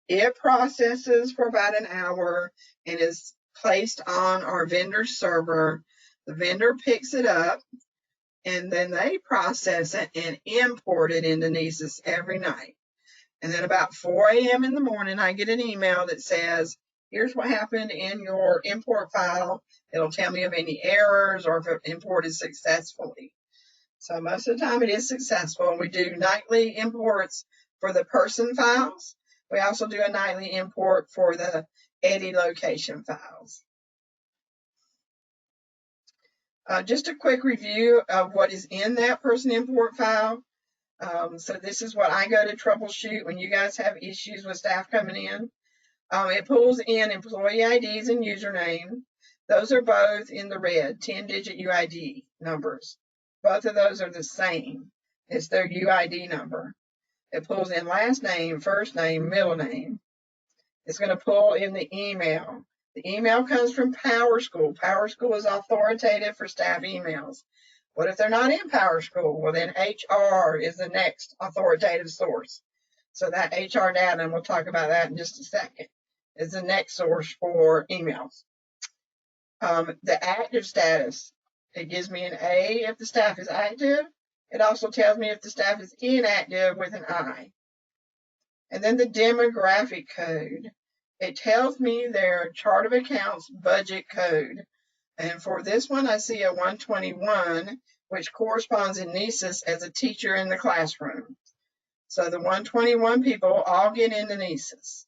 It processes for about an hour and is placed on our vendor server. The vendor picks it up and then they process it and import it into NCEES every night. And then about 4 a.m. in the morning, I get an email that says, here's what happened in your import file. It'll tell me of any errors or if it imported successfully. So most of the time it is successful. We do nightly imports for the person files. We also do a nightly import for the edit location files. Just a quick review of what is in that person import file. So this is what I go to troubleshoot when you guys have issues with staff coming in. It pulls in employee IDs and username. Those are both in the red, 10-digit UID numbers. Both of those are the same. It's their UID number. It pulls in last name, first name, middle name. It's going to pull in the email. The email comes from PowerSchool. PowerSchool is authoritative for staff emails. What if they're not in PowerSchool? Well, then HR is the next authoritative source. So that HR data, and we'll talk about that in just a second, is the next source for emails. The active status, it gives me an A if the staff is active. It also tells me if the staff is inactive with an I. And then the demographic code. It tells me their chart of accounts budget code. And for this one, I see a 121, which corresponds in NCEES as a teacher in the classroom. So the 121 people all get into NCEES.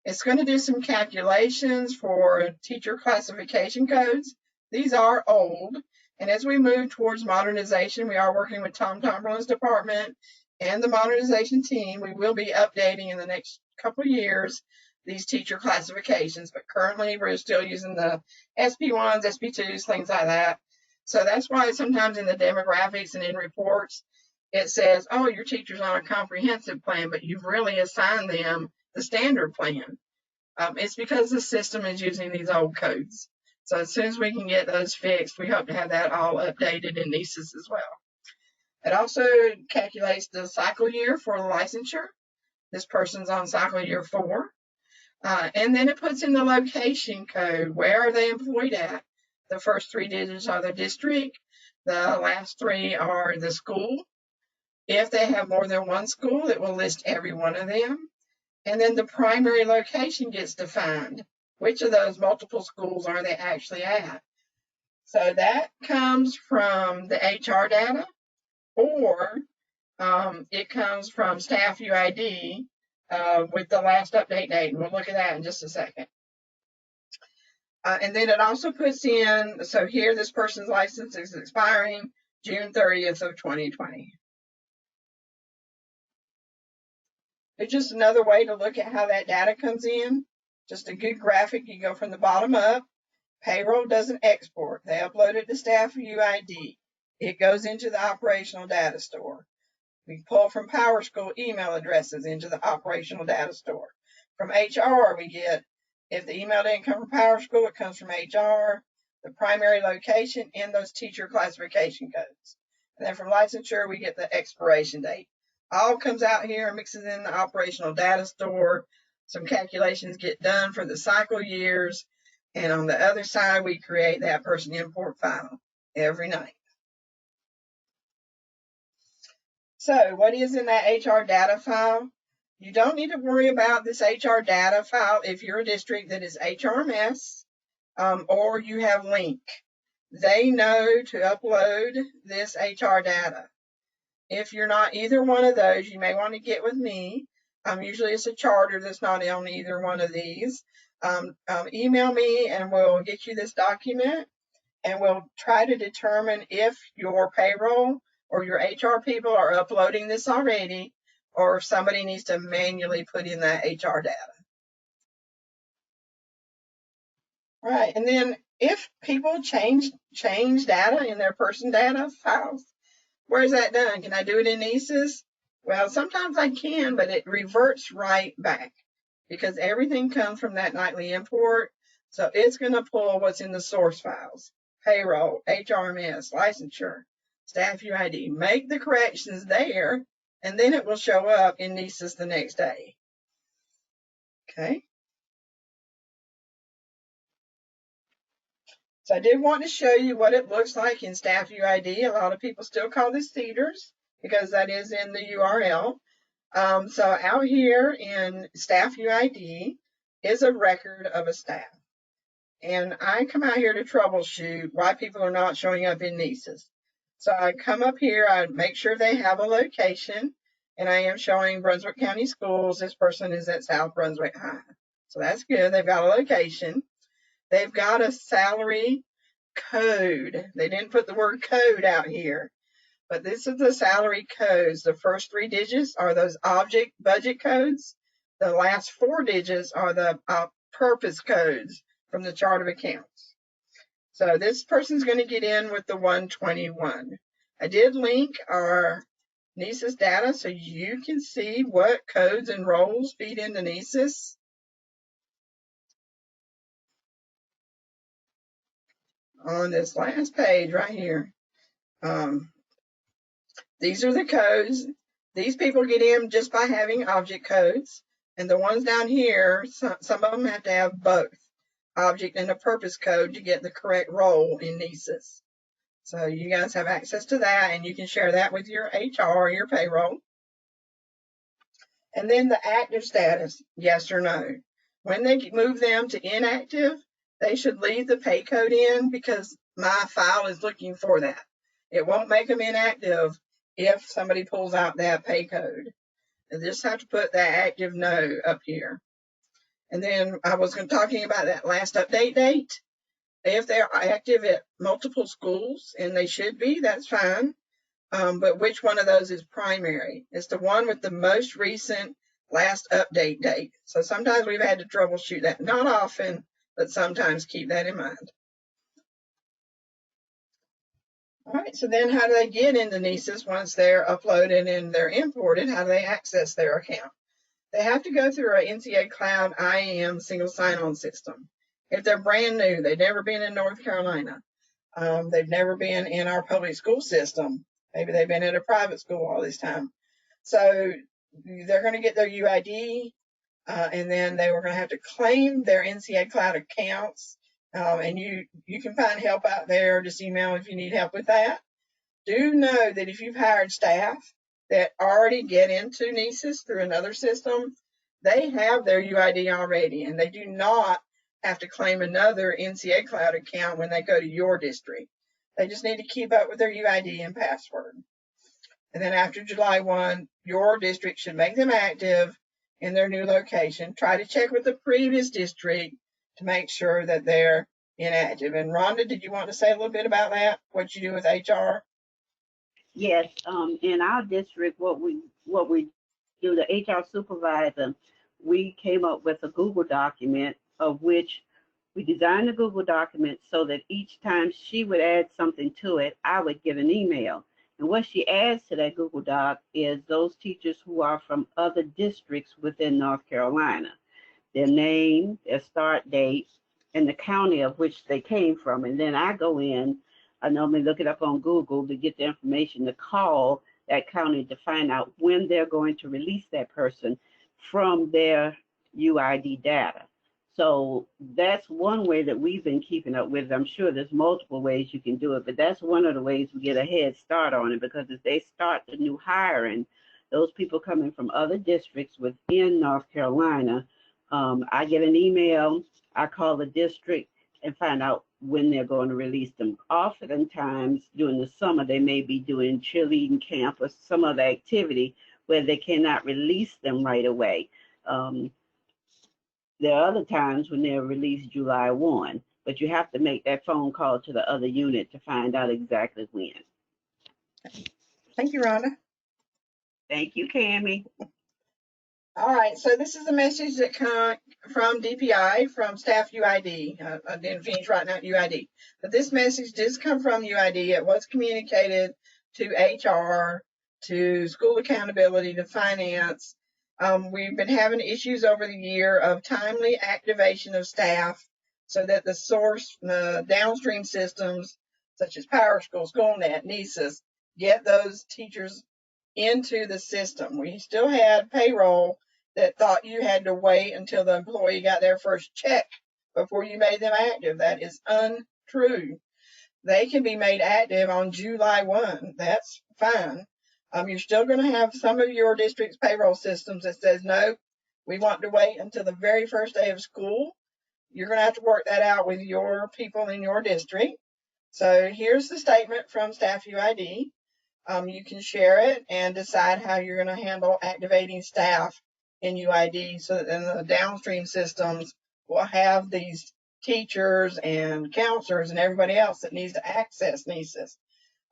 It's going to do some calculations for teacher classification codes. These are old. And as we move towards modernization, we are working with Tom Tomberlin's department and the modernization team. We will be updating in the next couple of years these teacher classifications, but currently we're still using the SP1s, SP2s, things like that. So that's why sometimes in the demographics and in reports, it says, oh, your teacher's on a comprehensive plan, but you've really assigned them the standard plan. It's because the system is using these old codes. So as soon as we can get those fixed, we hope to have that all updated in NCEES as well. It also calculates the cycle year for licensure. This person's on cycle year 4. And then it puts in the location code. Where are they employed at? The first 3 digits are the district. The last 3 are the school. If they have more than one school, it will list every one of them. And then the primary location gets defined. Which of those multiple schools are they actually at? So that comes from the HR data. or it comes from staff UID with the last update date. And we'll look at that in just a second. And then it also puts in, so here this person's license is expiring June 30th of 2020. It's just another way to look at how that data comes in. Just a good graphic. You go from the bottom up. Payroll doesn't export. They upload it to staff UID. It goes into the operational data store. We pull from PowerSchool email addresses into the operational data store. From HR, we get, if the email didn't come from PowerSchool, it comes from HR, the primary location, and those teacher classification codes. And then from licensure, we get the expiration date. All comes out here and mixes in the operational data store. Some calculations get done for the cycle years. And on the other side, we create that person import file every night. So what is in that HR data file? You don't need to worry about this HR data file if you're a district that is HRMS or you have LINK. They know to upload this HR data. If you're not either one of those, you may want to get with me. Usually it's a charter that's not on either one of these. Email me and we'll get you this document and we'll try to determine if your payroll or your HR people are uploading this already, or if somebody needs to manually put in that HR data. Right, and then if people change data in their person data files, where is that done? Can I do it in NCEES? Well, sometimes I can, but it reverts right back because everything comes from that nightly import. So it's going to pull what's in the source files, payroll, HRMS, licensure, staff UID, make the corrections there, and then it will show up in NCEES the next day. Okay. So I did want to show you what it looks like in staff UID. A lot of people still call this CEDARS because that is in the URL. So out here in staff UID is a record of a staff. And I come out here to troubleshoot why people are not showing up in NCEES. So I come up here, I make sure they have a location, and I am showing Brunswick County Schools. This person is at South Brunswick High. So that's good. They've got a location. They've got a salary code. They didn't put the word code out here, but this is the salary codes. The first 3 digits are those object budget codes. The last 4 digits are the purpose codes from the chart of accounts. So this person's going to get in with the 121. I did link our NCEES data so you can see what codes and roles feed into NCEES. On this last page right here. These are the codes. These people get in just by having object codes. And the ones down here, some of them have to have both object and a purpose code to get the correct role in NCEES. So you guys have access to that and you can share that with your HR or your payroll. And then the active status, yes or no. When they move them to inactive, they should leave the pay code in because my file is looking for that. It won't make them inactive if somebody pulls out that pay code. They just have to put that active no up here. And then I was talking about that last update date. If they're active at multiple schools, and they should be, that's fine. But which one of those is primary? It's the one with the most recent last update date. So sometimes we've had to troubleshoot that. Not often, but sometimes keep that in mind. All right, so then how do they get into NCEES once they're uploaded and they're imported? How do they access their account? They have to go through our NCA Cloud IAM single sign-on system. If they're brand new, they've never been in North Carolina, they've never been in our public school system, maybe they've been at a private school all this time. So they're going to get their UID, and then they were going to have to claim their NCA Cloud accounts. And you can find help out there. Just email if you need help with that. Do know that if you've hired staff that already get into NCEES through another system, they have their UID already, and they do not have to claim another NCA Cloud account when they go to your district. They just need to keep up with their UID and password. And then after July 1, your district should make them active in their new location. Try to check with the previous district to make sure that they're inactive. And Rhonda, did you want to say a little bit about that? What you do with HR? Yes, in our district, what we do, the HR supervisor, we came up with a Google document of which we designed the Google document so that each time she would add something to it, I would get an email. And what she adds to that Google Doc is those teachers who are from other districts within North Carolina, their name, their start date, and the county of which they came from. And then I go in, I normally look it up on Google to get the information to call that county to find out when they're going to release that person from their UID data. So that's one way that we've been keeping up with it. I'm sure there's multiple ways you can do it, but that's one of the ways we get a head start on it, because as they start the new hiring, those people coming from other districts within North Carolina, I get an email, I call the district and find out when they're going to release them. Oftentimes during the summer, they may be doing cheerleading camp or some other activity where they cannot release them right away. There are other times when they're released July 1, but you have to make that phone call to the other unit to find out exactly when. Thank you, Rhonda. Thank you, Cammie. All right, so this is a message that comes from DPI, from staff UID. I didn't finish writing out UID, but this message does come from UID. It was communicated to HR, to school accountability, to finance. We've been having issues over the year of timely activation of staff so that the source, the downstream systems, such as PowerSchool, SchoolNet, NCEES, get those teachers into the system. We still had payroll that thought you had to wait until the employee got their first check before you made them active. That is untrue. They can be made active on July 1. That's fine. You're still going to have some of your district's payroll systems that says, no, we want to wait until the very first day of school. You're going to have to work that out with your people in your district. So here's the statement from staff UID. You can share it and decide how you're going to handle activating staff in UID so that then the downstream systems will have these teachers and counselors and everybody else that needs to access NCEES.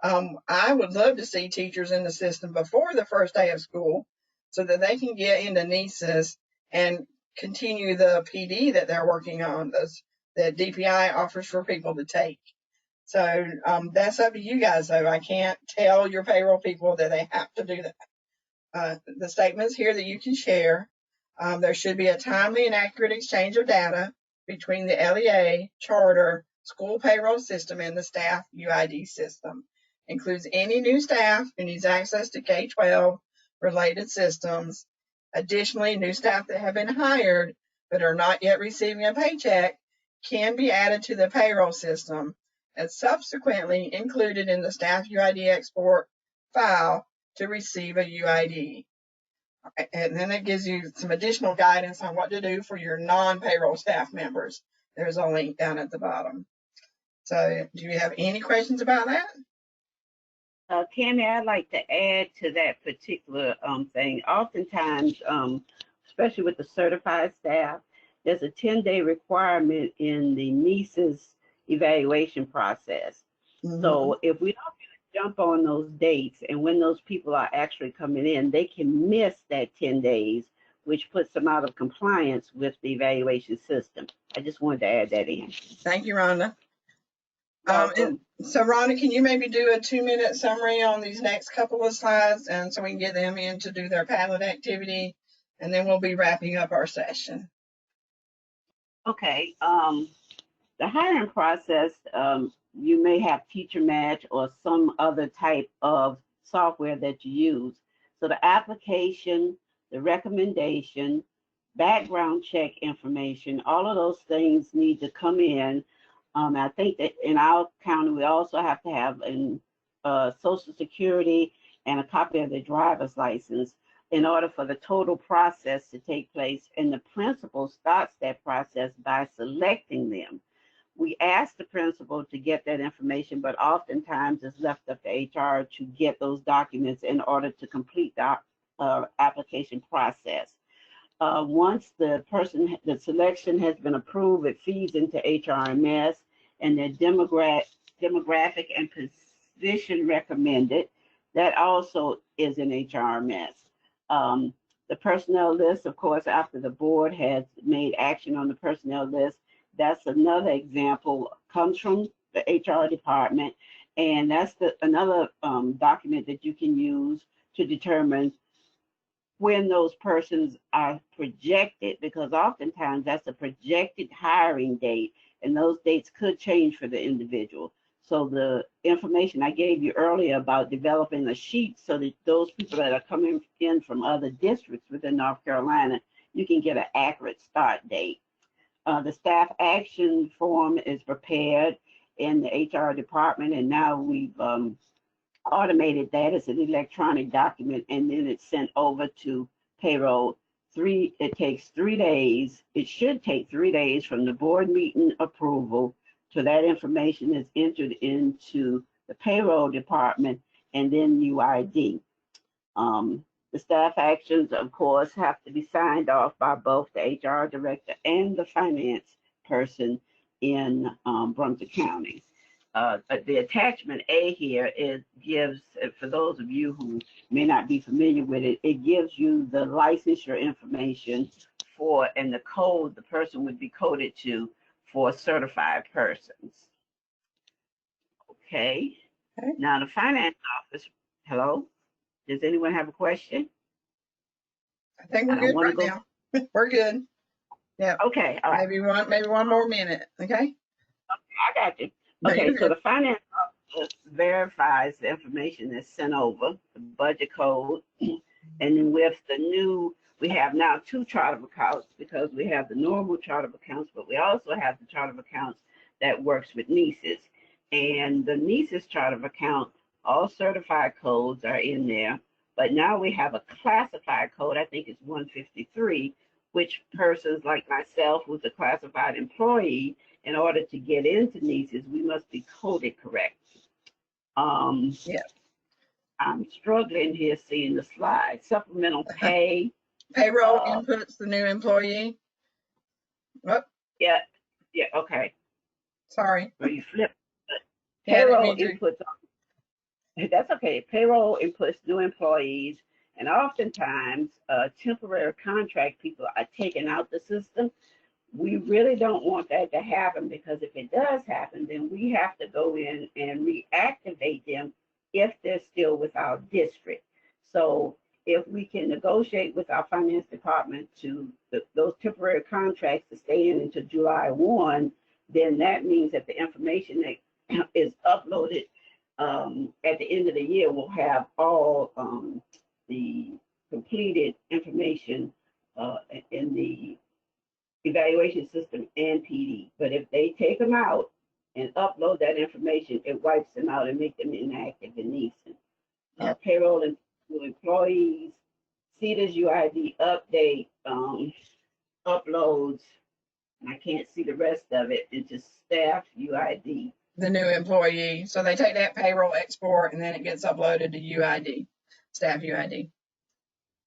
I would love to see teachers in the system before the first day of school so that they can get into NCEES and continue the PD that they're working on, that DPI offers for people to take. So that's up to you guys, though. I can't tell your payroll people that they have to do that. The statements here that you can share, there should be a timely and accurate exchange of data between the LEA, charter, school payroll system, and the staff UID system. Includes any new staff who needs access to K-12 related systems. Additionally, new staff that have been hired but are not yet receiving a paycheck can be added to the payroll system and subsequently included in the staff UID export file to receive a UID. And then it gives you some additional guidance on what to do for your non-payroll staff members. There's a link down at the bottom. So do you have any questions about that? Cammie, I'd like to add to that particular thing. Oftentimes, especially with the certified staff, there's a 10-day requirement in the NCEES evaluation process. Mm-hmm. So if we don't jump on those dates and when those people are actually coming in, they can miss that 10 days, which puts them out of compliance with the evaluation system. I just wanted to add that in. Thank you, Rhonda. So Rhonda, can you maybe do a 2-minute summary on these next couple of slides, and so we can get them in to do their Padlet activity, and then we'll be wrapping up our session. Okay. The hiring process, you may have Teacher Match or some other type of software that you use. So the application, the recommendation, background check information, all of those things need to come in. I think that in our county, we also have to have Social Security and a copy of their driver's license in order for the total process to take place. And the principal starts that process by selecting them. We ask the principal to get that information, but oftentimes it's left up to HR to get those documents in order to complete the application process. Once the selection has been approved, it feeds into HRMS, and the demographic and position recommended, that also is in HRMS. The personnel list, of course, after the board has made action on the personnel list, that's another example, comes from the HR department, and that's another document that you can use to determine when those persons are projected, because oftentimes that's a projected hiring date, and those dates could change for the individual. So the information I gave you earlier about developing a sheet so that those people that are coming in from other districts within North Carolina, you can get an accurate start date. The staff action form is prepared in the HR department, and now we've automated that as an electronic document, and then it's sent over to payroll. It takes 3 days. It should take 3 days from the board meeting approval to that information is entered into the payroll department and then UID. The staff actions, of course, have to be signed off by both the HR director and the finance person in Brunswick County. The attachment A here gives, for those of you who may not be familiar with it, it gives you the licensure information for, and the code the person would be coded to for certified persons. Okay. Now the finance office, hello? Does anyone have a question? I think we're good right now. We're good. Yeah. Okay. All right. Maybe one more minute. Okay. I got you. Okay. So the finance office verifies the information that's sent over, the budget code, and then with the new, we have now 2 chart of accounts, because we have the normal chart of accounts, but we also have the chart of accounts that works with NCEES. And the NCEES chart of account, all certified codes are in there, but now we have a classified code, I think it's 153, which persons like myself, who's a classified employee, in order to get into NCEES, we must be coded correct. Yeah. I'm struggling here seeing the slide. Supplemental pay. Payroll inputs the new employee. Oh. Yeah, okay. Sorry. So you flip. Payroll inputs, that's okay. Payroll inputs new employees, and oftentimes temporary contract people are taken out the system. We really don't want that to happen, because if it does happen, then we have to go in and reactivate them if they're still with our district. So if we can negotiate with our finance department to those temporary contracts to stay in until July 1, then that means that the information that is uploaded at the end of the year will have all the completed information in the evaluation system and PD. But if they take them out and upload that information, it wipes them out and make them inactive in NCEES. Payroll and employees, CEDA's UID update, uploads, and I can't see the rest of it, into staff UID. The new employee. So they take that payroll export and then it gets uploaded to UID, staff UID.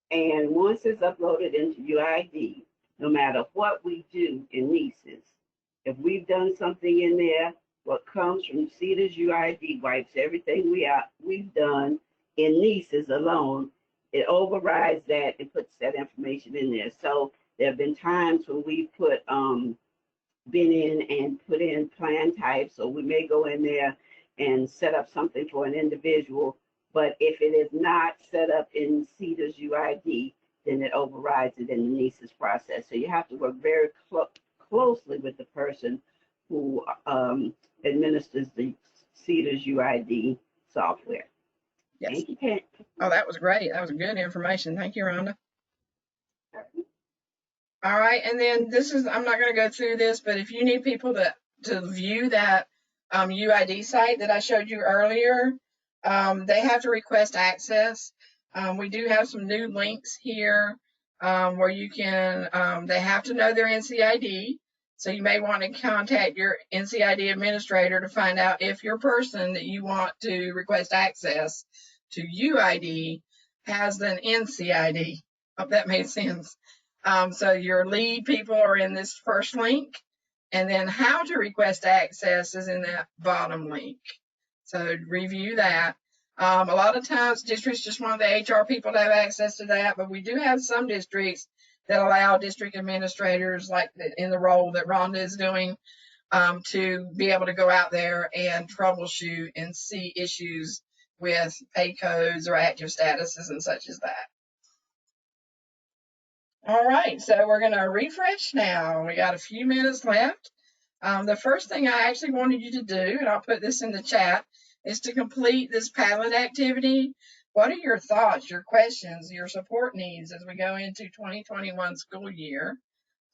And once it's uploaded into UID, no matter what we do in NCEES, if we've done something in there, what comes from CEDA's UID wipes everything we've done in NCEES alone. It overrides that and puts that information in there. So there have been times when we put been in and put in plan types, so we may go in there and set up something for an individual, but if it is not set up in CEDA's UID, then it overrides it in the NCEES process. So you have to work very closely with the person who administers the CEDA's UID software. Yes. Thank you, Kent. Oh, that was great. That was good information. Thank you, Rhonda. All right, and then I'm not going to go through this, but if you need people to view that UID site that I showed you earlier, they have to request access. We do have some new links here where you can, they have to know their NCID. So you may want to contact your NCID administrator to find out if your person that you want to request access to UID has an NCID. Hope that made sense. So your lead people are in this first link, and then how to request access is in that bottom link. So review that. A lot of times districts just want the HR people to have access to that, but we do have some districts that allow district administrators, like in the role that Rhonda is doing, to be able to go out there and troubleshoot and see issues with pay codes or active statuses and such as that. All right, so we're going to refresh now. We got a few minutes left. The first thing I actually wanted you to do, and I'll put this in the chat, is to complete this Padlet activity. What are your thoughts, your questions, your support needs as we go into 2021 school year?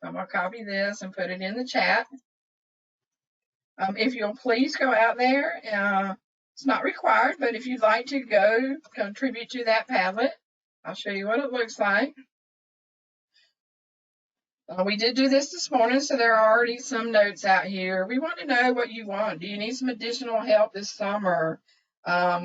So I'm going to copy this and put it in the chat. If you'll please go out there, it's not required, but if you'd like to go contribute to that Padlet, I'll show you what it looks like. We did do this morning, so there are already some notes out here. We want to know what you want. Do you need some additional help this summer?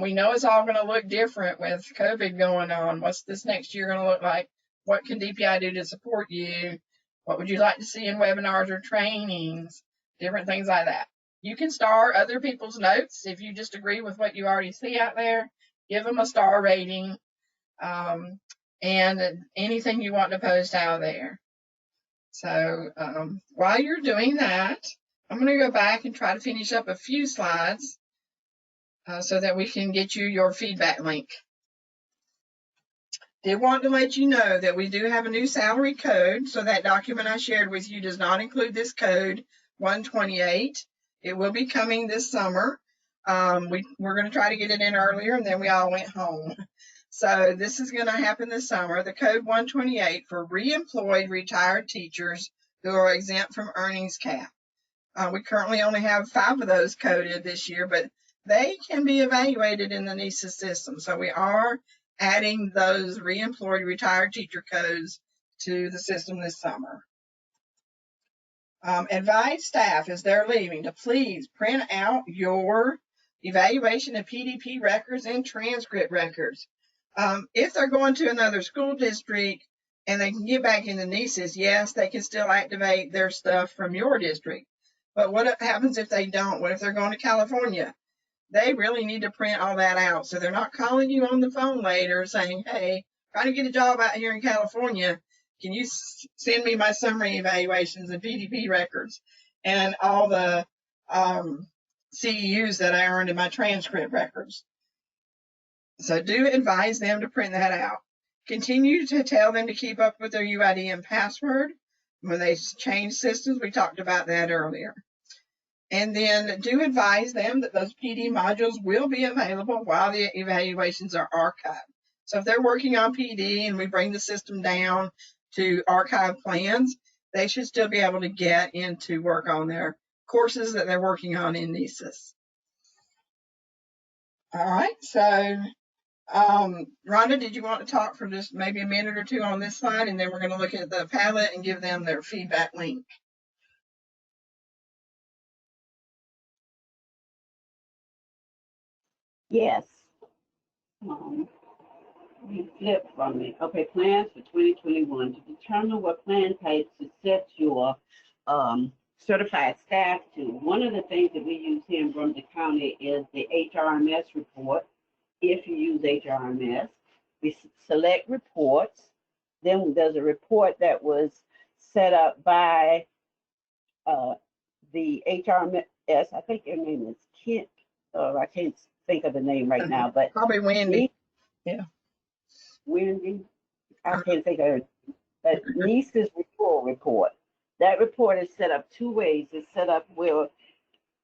We know it's all going to look different with COVID going on. What's this next year going to look like? What can DPI do to support you? What would you like to see in webinars or trainings? Different things like that. You can star other people's notes. If you just agree with what you already see out there, give them a star rating, and anything you want to post out there. So while you're doing that, I'm going to go back and try to finish up a few slides so that we can get you your feedback link. Did want to let you know that we do have a new salary code. So that document I shared with you does not include this code 128. It will be coming this summer. We're going to try to get it in earlier, and then we all went home. So this is going to happen this summer. The code 128 for reemployed retired teachers who are exempt from earnings cap. We currently only have 5 of those coded this year, but they can be evaluated in the NCEES system. So we are adding those reemployed retired teacher codes to the system this summer. Advise staff as they're leaving to please print out your evaluation of PDP records and transcript records. If they're going to another school district and they can get back into NCEES, yes, they can still activate their stuff from your district. But what happens if they don't? What if they're going to California? They really need to print all that out. So they're not calling you on the phone later saying, hey, trying to get a job out here in California. Can you send me my summary evaluations and PDP records and all the CEUs that I earned in my transcript records? So do advise them to print that out. Continue to tell them to keep up with their UID and password. When they change systems, we talked about that earlier. And then do advise them that those PD modules will be available while the evaluations are archived. So if they're working on PD and we bring the system down to archive plans, they should still be able to get into work on their courses that they're working on in NCEES. All right, so Rhonda, did you want to talk for just maybe a minute or two on this slide, and then we're going to look at the Padlet and give them their feedback link. Yes. You flip from it. Okay, plans for 2021. To determine what plan types to set your certified staff to. One of the things that we use here in Brunswick County is the HRMS report. If you use HRMS, we select reports. Then there's a report that was set up by the HRMS. I think her name is Kent. I can't think of the name right now, but probably Wendy. Yeah. Wendy. I can't think of her. But NCEES report. That report is set up 2 ways. It's set up where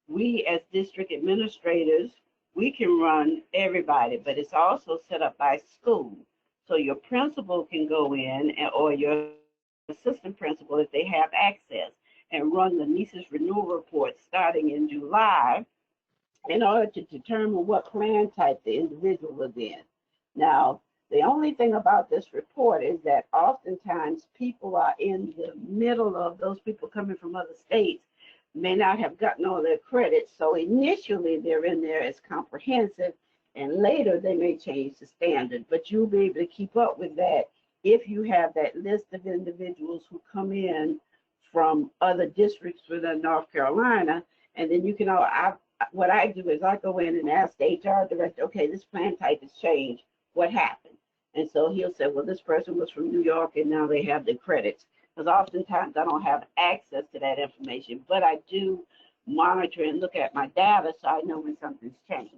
we as district administrators, we can run everybody, but it's also set up by school. So your principal can go in or your assistant principal, if they have access, and run the NCEES renewal report starting in July in order to determine what plan type the individual was in. Now, The only thing about this report is that oftentimes people are in the middle of those people coming from other states may not have gotten all their credits. So initially they're in there as comprehensive, and later they may change the standard. But you'll be able to keep up with that if you have that list of individuals who come in from other districts within North Carolina. And then you can, what I do is I go in and ask the HR director, okay, this plan type has changed. What happened? And so he'll say, well, this person was from New York and now they have the credits. Because oftentimes I don't have access to that information, but I do monitor and look at my data so I know when something's changed.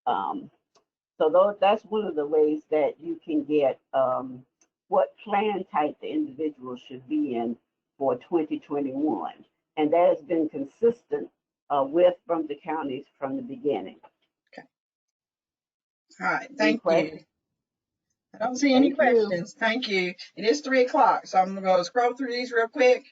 So that's one of the ways that you can get what plan type the individual should be in for 2021. And that has been consistent from the counties from the beginning. Okay. All right. Thank you. I don't see any questions. Thank you. It is 3 o'clock, so I'm going to scroll through these real quick.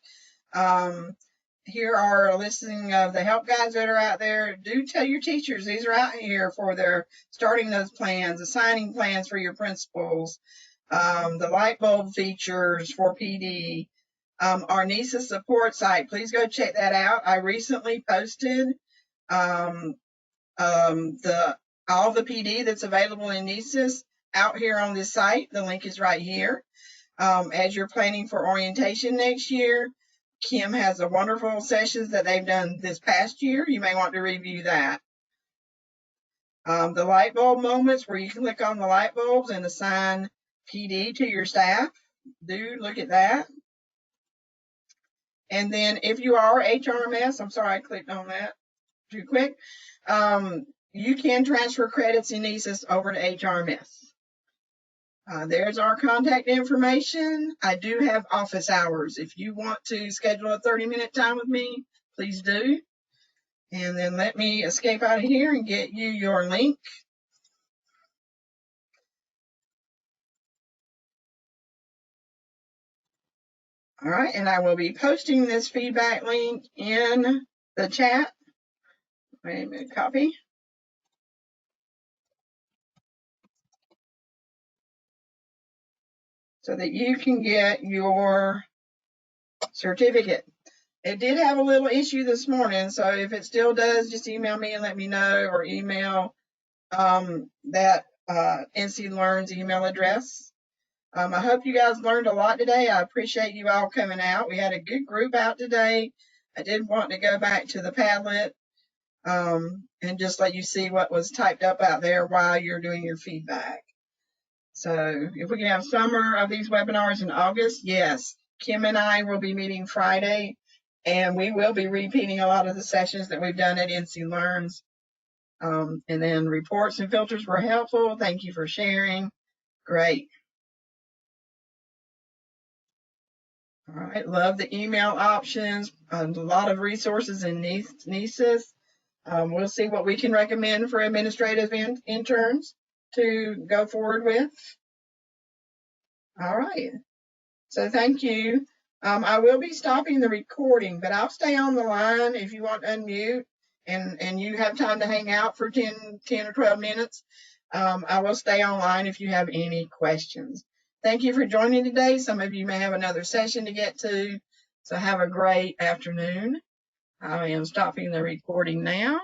Here are a listing of the help guides that are out there. Do tell your teachers these are out here for their starting those plans, assigning plans for your principals, the light bulb features for PD, our NCEES support site. Please go check that out. I recently posted all the PD that's available in NCEES out here on this site. The link is right here. As you're planning for orientation next year, Kim has a wonderful sessions that they've done this past year. You may want to review that. The light bulb moments where you can click on the light bulbs and assign PD to your staff. Do look at that. And then if you are HRMS, I'm sorry I clicked on that too quick. You can transfer credits in NCEES over to HRMS. There's our contact information. I do have office hours. If you want to schedule a 30-minute time with me, please do. And then let me escape out of here and get you your link. All right, and I will be posting this feedback link in the chat. Wait a minute, copy. So that you can get your certificate. It did have a little issue this morning, so if it still does, just email me and let me know, or email that NC Learn's email address. I hope you guys learned a lot today. I appreciate you all coming out. We had a good group out today. I did want to go back to the Padlet and just let you see what was typed up out there while you're doing your feedback. So if we can have summer of these webinars in August, yes. Kim and I will be meeting Friday, and we will be repeating a lot of the sessions that we've done at NC Learns. And then reports and filters were helpful. Thank you for sharing. Great. All right, love the email options. A lot of resources in NCEES. We'll see what we can recommend for administrative interns to go forward with. All right, so thank you. I will be stopping the recording, but I'll stay on the line if you want to unmute and you have time to hang out for 10 or 12 minutes. I will stay online if you have any questions. Thank you for joining today. Some of you may have another session to get to, so have a great afternoon. I am stopping the recording now.